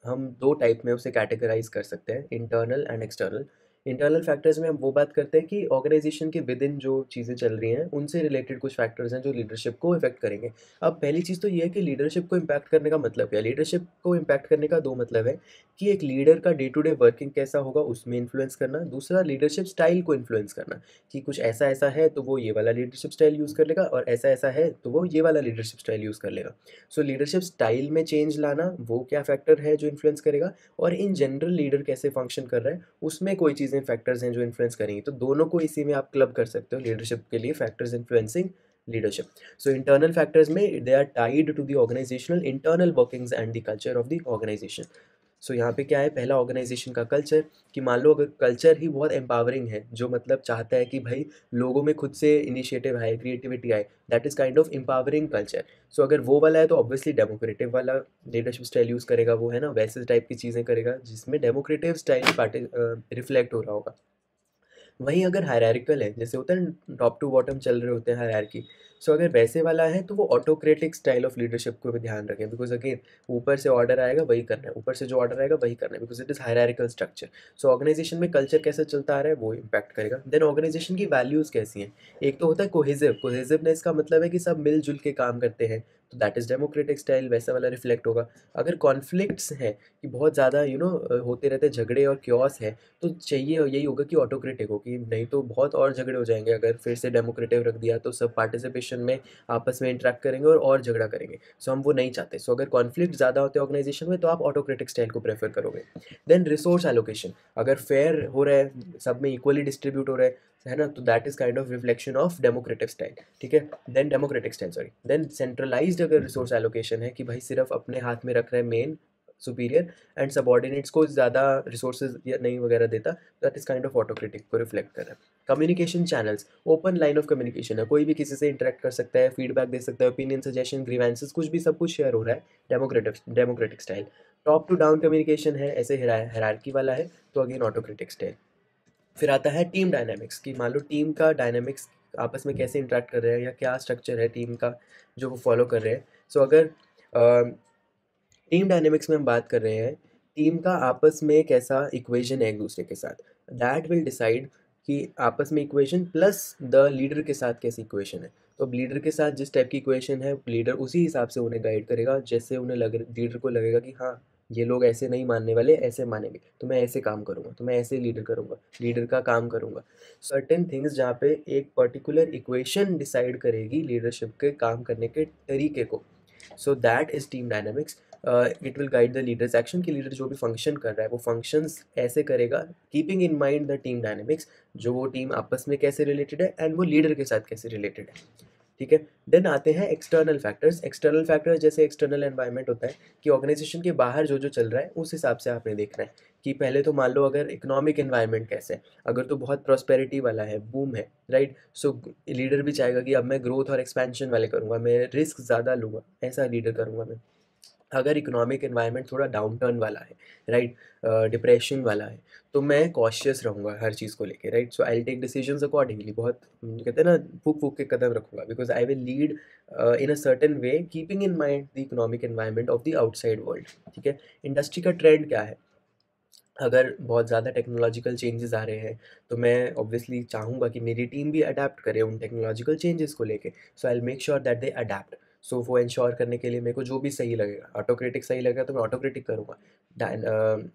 हम दो टाइप में उसे कैटेगराइज कर सकते हैं, internal and external. Internal factors में हम वो बात करते हैं कि ऑर्गेनाइजेशन के विद इन जो चीज़ें चल रही हैं उनसे रिलेटेड कुछ फैक्टर्स हैं जो लीडरशिप को इफेक्ट करेंगे। अब पहली चीज़ तो ये है कि लीडरशिप को इम्पैक्ट करने का मतलब क्या है। लीडरशिप को इम्पैक्ट करने का दो मतलब है, कि एक लीडर का डे टू डे वर्किंग कैसा होगा उसमें इन्फ्लुएंस करना, दूसरा लीडरशिप स्टाइल को इन्फ्लुएंस करना, कि कुछ ऐसा ऐसा है तो वो ये वाला लीडरशिप स्टाइल यूज़ कर लेगा, और ऐसा ऐसा है तो वो ये वाला लीडरशिप स्टाइल यूज़ कर लेगा। सो लीडरशिप स्टाइल में चेंज लाना वो क्या फैक्टर है जो इन्फ्लुएंस करेगा, और इन जनरल लीडर कैसे फंक्शन कर रहा है उसमें कोई चीज़ें फैक्टर्स हैं जो इन्फ्लुएंस करेंगी। तो दोनों को इसी में आप क्लब कर सकते हो लीडरशिप के लिए, factors influencing leadership. So internal factors में they are tied to the organizational internal workings and the culture of the organization. So यहाँ पे क्या है, पहला ऑर्गेनाइजेशन का कल्चर, कि मान लो अगर कल्चर ही बहुत एम्पावरिंग है, जो मतलब चाहता है कि भाई लोगों में खुद से इनिशिएटिव आए, क्रिएटिविटी आए, that is kind of empowering culture. So अगर वो वाला है तो ऑब्वियसली डेमोक्रेटिव वाला लीडरशिप स्टाइल यूज़ करेगा, वो है ना वैसे टाइप की चीज़ें करेगा जिसमें डेमोक्रेटिव स्टाइल पार्टी रिफ्लेक्ट हो रहा होगा। वहीं अगर हायरार्किकल है, जैसे होता है ना टॉप टू बॉटम चल रहे होते हैं हायरार्की, सो अगर वैसे वाला है तो वो ऑटोक्रेटिक स्टाइल ऑफ लीडरशिप को भी ध्यान रखें, बिकॉज अगेन ऊपर से ऑर्डर आएगा वही करना है, ऊपर से जो ऑर्डर आएगा वही करना है, because it is hierarchical structure. So organisation में कल्चर कैसे चलता आ रहा है वो इम्पैक्ट करेगा। देन ऑर्गेनाइजेशन की वैल्यूज़ कैसी हैं, एक तो होता है कोहेसिवनेस का मतलब है कि सब मिलजुल के काम करते हैं, तो दैट इज़ डेमोक्रेटिक स्टाइल, वैसा वाला रिफ्लेक्ट होगा। अगर कॉन्फ्लिक्ट्स हैं कि बहुत ज़्यादा होते रहते हैं झगड़े और क्योस है, तो चाहिए यही होगा कि ऑटोक्रेटिक हो, कि नहीं तो बहुत और झगड़े हो जाएंगे। अगर फिर से डेमोक्रेटिव रख दिया तो सब पार्टिसिपेशन में आपस में इंटरेक्ट करेंगे और झगड़ा करेंगे, सो हम वो नहीं चाहते। सो अगर कॉन्फ्लिक्ट ज़्यादा होते हैं ऑर्गेनाइजेशन में तो आप ऑटोक्रेटिक स्टाइल को प्रेफर करोगे। देन रिसोर्स एलोकेशन, अगर फेयर हो रहा है, सब में इक्वली डिस्ट्रीब्यूट हो रहा है, है ना, तो that is kind of reflection of democratic style, ठीक है। Then democratic style, sorry, then centralised अगर रिसोर्स एलोकेशन है कि भाई सिर्फ अपने हाथ में रख रहे हैं मेन सुपीरियर एंड सबॉर्डिनेट्स को ज़्यादा रिसोर्सेज या नहीं वगैरह देता, that is kind of autocratic को रिफ्लेक्ट कर रहा है। Communication channels, open line of communication है, कोई भी किसी से इंटरेक्ट कर सकता है, फीडबैक दे सकता है, ओपिनियन, सजेशन, ग्रीवेंसेस, कुछ भी सब कुछ शेयर हो रहा है, democratic style. Top to down communication है, ऐसे हायरार्की वाला है, तो अगेन ऑटोक्रेटिक स्टाइल। फिर आता है टीम डायनामिक्स कि मान लो टीम का डायनामिक्स आपस में कैसे इंटरेक्ट कर रहे हैं या क्या स्ट्रक्चर है टीम का जो वो फॉलो कर रहे हैं। सो अगर टीम डायनेमिक्स में हम बात कर रहे हैं, टीम का आपस में कैसा इक्वेशन है एक दूसरे के साथ, दैट विल डिसाइड कि आपस में इक्वेशन प्लस द लीडर के साथ कैसी इक्वेशन है। तो अब लीडर के साथ जिस टाइप की इक्वेशन है, लीडर उसी हिसाब से उन्हें गाइड करेगा, जैसे उन्हें लीडर को लगेगा कि हाँ ये लोग ऐसे नहीं मानने वाले, ऐसे मानेंगे, तो मैं ऐसे काम करूँगा, तो मैं ऐसे लीडर करूँगा, लीडर का काम करूँगा। सर्टेन थिंग्स जहाँ पे एक पर्टिकुलर इक्वेशन डिसाइड करेगी लीडरशिप के काम करने के तरीके को। So that is team dynamics. It will guide the leaders action कि लीडर जो भी फंक्शन कर रहा है वो फंक्शंस ऐसे करेगा, keeping in mind the team dynamics, जो वो टीम आपस में कैसे रिलेटेड है एंड वो लीडर के साथ कैसे रिलेटेड है, ठीक है। देन आते हैं एक्सटर्नल फैक्टर्स। एक्सटर्नल फैक्टर्स जैसे एक्सटर्नल एनवायरनमेंट होता है कि ऑर्गेनाइजेशन के बाहर जो जो चल रहा है उस हिसाब से आपने देखना है कि पहले तो मान लो अगर इकोनॉमिक एनवायरनमेंट कैसे है, अगर तो बहुत प्रॉस्पेरिटी वाला है, बूम है, राइट, सो लीडर भी चाहेगा कि अब मैं ग्रोथ और एक्सपेंशन वाले करूँगा, मैं रिस्क ज़्यादा लूँगा, ऐसा लीडर करूँगा मैं। अगर इकोनॉमिक एनवायरनमेंट थोड़ा डाउन टर्न वाला है, राइट, डिप्रेशन वाला है, तो मैं कॉशियस रहूँगा हर चीज़ को लेके, right. So I will take decisions accordingly, बहुत कहते हैं ना फूक फूक के कदम रखूँगा, because I will lead in a certain way keeping in mind the economic environment of the outside world, ठीक है। इंडस्ट्री का ट्रेंड क्या है, अगर बहुत ज़्यादा टेक्नोलॉजिकल चेंजेस आ रहे हैं तो मैं ऑब्वियसली चाहूँगा कि मेरी टीम भी अडेप्ट करे उन टेक्नोलॉजिकल चेंजेस को लेके। So I will make sure that they adapt. So वो इंश्योर करने के लिए मेरे को जो भी सही लगेगा, ऑटोक्रेटिक सही लगेगा तो मैं ऑटोक्रेटिक करूँगा,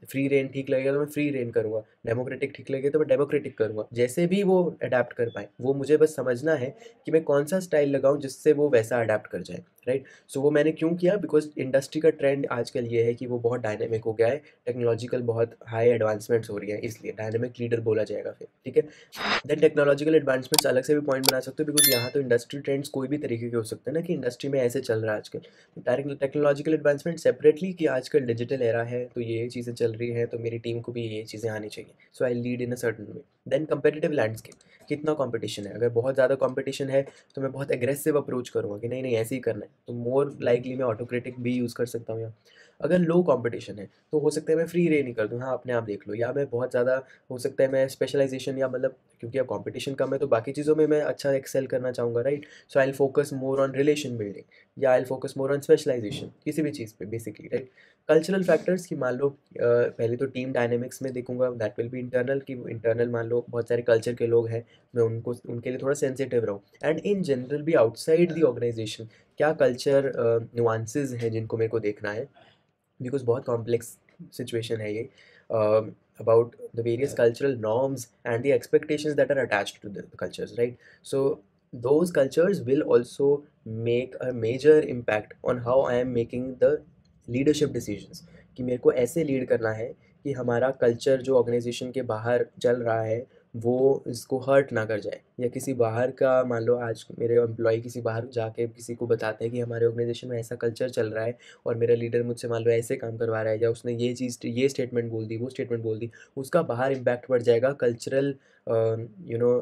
फ्री रेन ठीक लगेगा तो मैं फ्री रेन करूँगा, डेमोक्रेटिक ठीक लगेगा तो मैं डेमोक्रेटिक करूँगा, जैसे भी वो अडेप्ट कर पाए। वो मुझे बस समझना है कि मैं कौन सा स्टाइल लगाऊँ जिससे वो वैसा अडेप्ट कर जाए, राइट। सो वो मैंने क्यों किया, बिकॉज इंडस्ट्री का ट्रेंड आजकल ये है कि वो बहुत डायनेमिक हो गया है, टेक्नोलॉजिकल बहुत हाई एडवांसमेंट्स हो रही हैं, इसलिए डायनेमिक लीडर बोला जाएगा फिर, ठीक है। देन टेक्नोलॉजिकल एडवांसमेंट्स अलग से भी पॉइंट बना सकते हो, बिकॉज यहाँ तो इंडस्ट्री ट्रेंड्स कोई भी तरीके के हो सकते हैं ना, कि इंडस्ट्री में ऐसे चल रहा है आजकल। डायरेक्ट टेक्नोलॉजिकल एडवांसमेंट सेपरेटली कि आजकल डिजिटल एरा है तो ये चीज़ें चल रही हैं, तो मेरी टीम को भी ये चीज़ें आनी चाहिए। So I lead in a certain way. Then competitive landscape, कितना कंपटीशन है, अगर बहुत ज़्यादा कंपटीशन है तो मैं बहुत एग्रेसिव अप्रोच करूँगा कि नहीं नहीं ऐसे ही करना है, तो मोर लाइकली मैं ऑटोक्रेटिक भी यूज़ कर सकता हूँ यहाँ। अगर लो कंपटीशन है तो हो सकता है मैं फ्री रेन ही कर दूँ, हाँ अपने आप देख लो, या मैं बहुत ज़्यादा हो सकता है मैं स्पेशलाइजेशन, या मतलब क्योंकि अब कंपटीशन कम है तो बाकी चीज़ों में मैं अच्छा एक्सेल करना चाहूँगा, right. So I will focus more on relation building, या I will focus more on specialization किसी भी चीज़ पे बेसिकली, राइट। कल्चरल फैक्टर्स की मान लो पहले तो टीम डायनेमिक्स में देखूंगा, दैट विल बी इंटरनल, कि इंटरनल मान लो बहुत सारे कल्चर के लोग हैं, मैं उनको उनके लिए थोड़ा सेंसिटिव रहूँ। एंड इन जनरल भी आउटसाइड द ऑर्गेनाइजेशन क्या कल्चर नुआंसेस हैं जिनको मेरे को देखना है, बिकॉज बहुत कॉम्प्लेक्स सिचुएशन है ये, about the various cultural norms and the expectations that are attached to the cultures, right? So those cultures will also make a major impact on how I am making the leadership decisions, कि मेरे को ऐसे lead करना है कि हमारा culture जो organisation के बाहर चल रहा है वो इसको हर्ट ना कर जाए, या किसी बाहर का मान लो आज मेरे एम्प्लॉय किसी बाहर जाके किसी को बताते हैं कि हमारे ऑर्गेनाइजेशन में ऐसा कल्चर चल रहा है और मेरा लीडर मुझसे मान लो ऐसे काम करवा रहा है, या उसने ये चीज़ ये स्टेटमेंट बोल दी, वो स्टेटमेंट बोल दी, उसका बाहर इम्पैक्ट पड़ जाएगा कल्चरल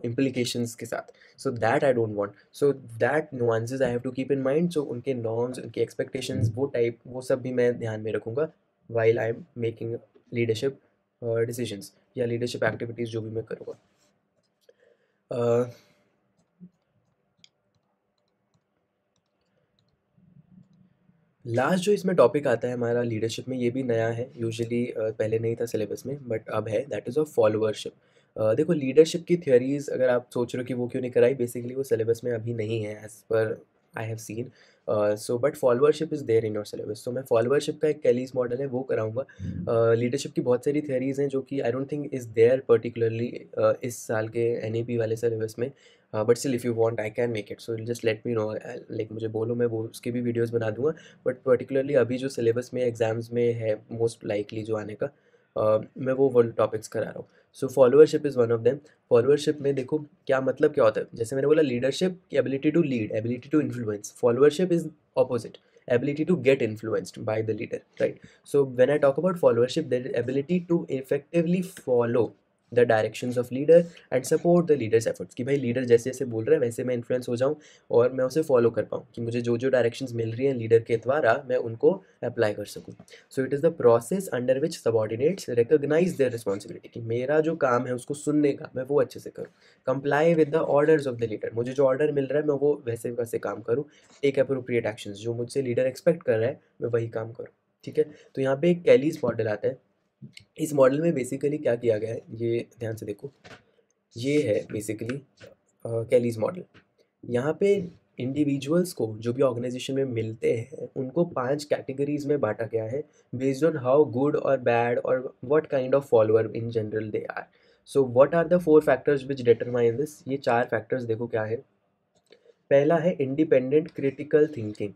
इम्प्लीकेशंस के साथ। So that I don't want, so that nuances I have to keep in mind. So उनके नॉर्म्स, उनके एक्सपेक्टेशंस, वो टाइप वो सब भी मैं ध्यान में रखूँगा while I am making leadership decisions या लीडरशिप एक्टिविटीज़ जो भी मैं करूँगा। लास्ट जो इसमें टॉपिक आता है हमारा लीडरशिप में, ये भी नया है, यूजुअली पहले नहीं था सिलेबस में बट अब है, दैट इज़ ऑफ फॉलोअरशिप। देखो लीडरशिप की थियोरीज अगर आप सोच रहे हो कि वो क्यों नहीं कराई, बेसिकली वो सिलेबस में अभी नहीं है as per I have seen. So but followership is there in your syllabus, तो मैं फॉलोअरशिप का एक कैलीज मॉडल है वो कराऊंगा। लीडरशिप की बहुत सारी थियोरीज हैं जो कि I don't think is there particularly इस साल के एन वाले सिलेबस में, but still if you want I can make it, so just let me know, like मुझे बोलो, मैं वो उसकी भी वीडियोस बना दूंगा। बट पर्टिकुलरली अभी जो सिलेबस में एग्ज़ाम्स में है मोस्ट लाइकली जो आने का, मैं वो टॉपिक्स करा रहा हूँ। So followership is one of them. Followership में देखो क्या मतलब क्या होता है, जैसे मैंने बोला लीडरशिप की ability to lead, ability to influence. Followership is opposite, ability to get influenced by the leader, right? So when I talk about followership, there is ability to effectively follow the directions of leader and support the leaders efforts, कि भाई leader जैसे जैसे बोल रहे हैं वैसे मैं influence हो जाऊँ और मैं उसे फॉलो कर पाऊँ, कि मुझे जो जो डायरेक्शंस मिल रही हैं लीडर के द्वारा मैं उनको अप्लाई कर सकूँ। So it is the process under which subordinates recognise their responsibility, कि मेरा जो काम है उसको सुनने का मैं वो अच्छे से करूँ। Comply with the orders of the leader, मुझे जो ऑर्डर मिल रहा है मैं वो वैसे वैसे काम करूँ। टेक अप्रोप्रिएट एक्शंस, जो मुझसे लीडर एक्सपेक्ट कर रहा है मैं वही काम करूँ। ठीक है, तो यहाँ पे एक कैलीज मॉडल आता है। इस मॉडल में बेसिकली क्या किया गया है, ये ध्यान से देखो, ये है बेसिकली कैलीज मॉडल। यहाँ पे इंडिविजुअल्स को जो भी ऑर्गेनाइजेशन में मिलते हैं उनको 5 कैटेगरीज में बांटा गया है बेस्ड ऑन हाउ गुड और बैड और what kind of follower in general they are. So what are the 4 factors which determine this, ये 4 फैक्टर्स देखो क्या है। पहला है इंडिपेंडेंट क्रिटिकल थिंकिंग,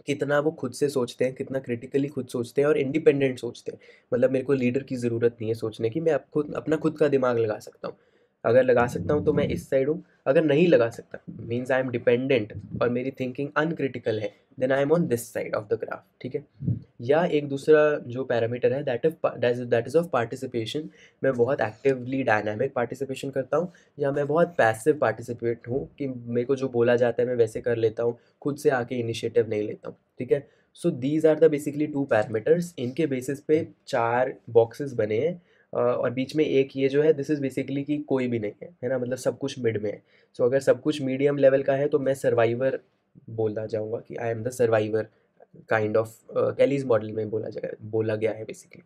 कितना वो खुद से सोचते हैं, कितना क्रिटिकली खुद सोचते हैं और इंडिपेंडेंट सोचते हैं। मतलब मेरे को लीडर की ज़रूरत नहीं है सोचने की, मैं अब खुद अपना खुद का दिमाग लगा सकता हूँ। अगर लगा सकता हूँ तो मैं इस साइड हूँ, अगर नहीं लगा सकता मीन्स आई एम डिपेंडेंट और मेरी थिंकिंग अनक्रिटिकल है, then I am on this side of the graph. ठीक है, या एक दूसरा जो पैरामीटर है दैट इज़ ऑफ पार्टिसिपेशन, मैं बहुत एक्टिवली डायनामिक पार्टिसिपेशन करता हूँ या मैं बहुत पैसिव पार्टिसिपेट हूँ, कि मेरे को जो बोला जाता है मैं वैसे कर लेता हूँ, खुद से आके इनिशिएटिव नहीं लेता हूँ। ठीक है, so these are the basically 2 parameters, इनके बेसिस पे 4 बॉक्सेस बने हैं। और बीच में एक ये जो है दिस इज़ बेसिकली कि कोई भी नहीं है ना, मतलब सब कुछ मिड में है। सो अगर सब कुछ मीडियम लेवल का है तो मैं सर्वाइवर बोलना चाहूँगा, कि I am the survivor kind of. Kelley's model में बोला गया है बेसिकली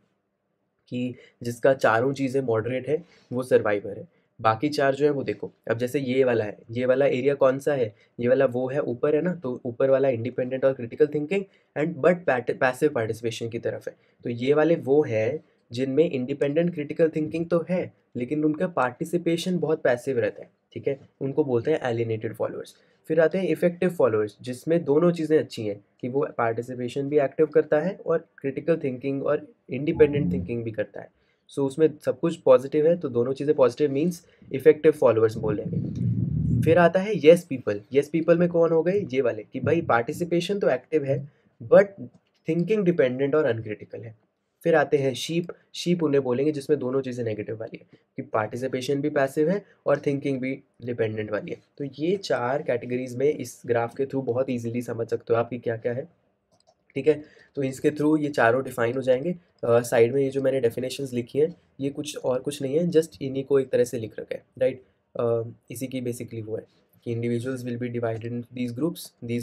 कि जिसका चारों चीज़ें मॉडरेट है वो सर्वाइवर है। बाकी 4 जो है वो देखो, अब जैसे ये वाला है, ये वाला एरिया कौन सा है, ये वाला वो है ऊपर है ना, तो ऊपर वाला इंडिपेंडेंट और critical thinking and but passive participation की तरफ है। तो ये वाले वो हैं जिनमें इंडिपेंडेंट क्रिटिकल थिंकिंग तो है लेकिन उनका पार्टिसिपेशन बहुत पैसिव रहता है। ठीक है, उनको बोलते हैं एलिनेटेड फॉलोअर्स। फिर आते हैं इफेक्टिव फॉलोअर्स, जिसमें दोनों चीज़ें अच्छी हैं, कि वो पार्टिसिपेशन भी एक्टिव करता है और क्रिटिकल थिंकिंग और इंडिपेंडेंट थिंकिंग भी करता है। सो उसमें सब कुछ पॉजिटिव है, तो दोनों चीज़ें पॉजिटिव मीन्स इफेक्टिव फॉलोअर्स बोलेंगे। फिर आता है येस पीपल। येस पीपल में कौन हो गए, ये वाले, कि भाई पार्टिसिपेशन तो एक्टिव है बट थिंकिंग डिपेंडेंट और अनक्रिटिकल है। फिर आते हैं शीप। शीप उन्हें बोलेंगे जिसमें दोनों चीज़ें नेगेटिव वाली है, कि पार्टिसिपेशन भी पैसिव है और थिंकिंग भी डिपेंडेंट वाली है। तो ये 4 कैटेगरीज में इस ग्राफ के थ्रू बहुत ईजिली समझ सकते हो आप कि क्या क्या है। ठीक है, तो इसके थ्रू ये चारों डिफाइन हो जाएंगे। साइड में ये जो मैंने डेफिनेशंस लिखी हैं ये कुछ और कुछ नहीं है, जस्ट इन्हीं को एक तरह से लिख रखा है, राइट। इसी की बेसिकली वो है कि individuals will be divided in these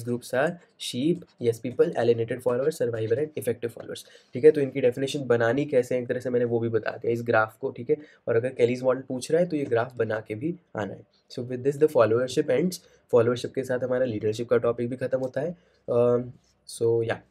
groups are sheep, yes people, alienated followers, survivor and effective followers. ठीक है, तो इनकी डेफिनेशन बनानी कैसे है एक तरह से मैंने वो भी बता दिया इस ग्राफ को। ठीक है, और अगर कैलीज मॉडल पूछ रहा है तो ये ग्राफ बना के भी आना है। So with this the followership ends. Followership के साथ हमारा लीडरशिप का टॉपिक भी खत्म होता है। सो या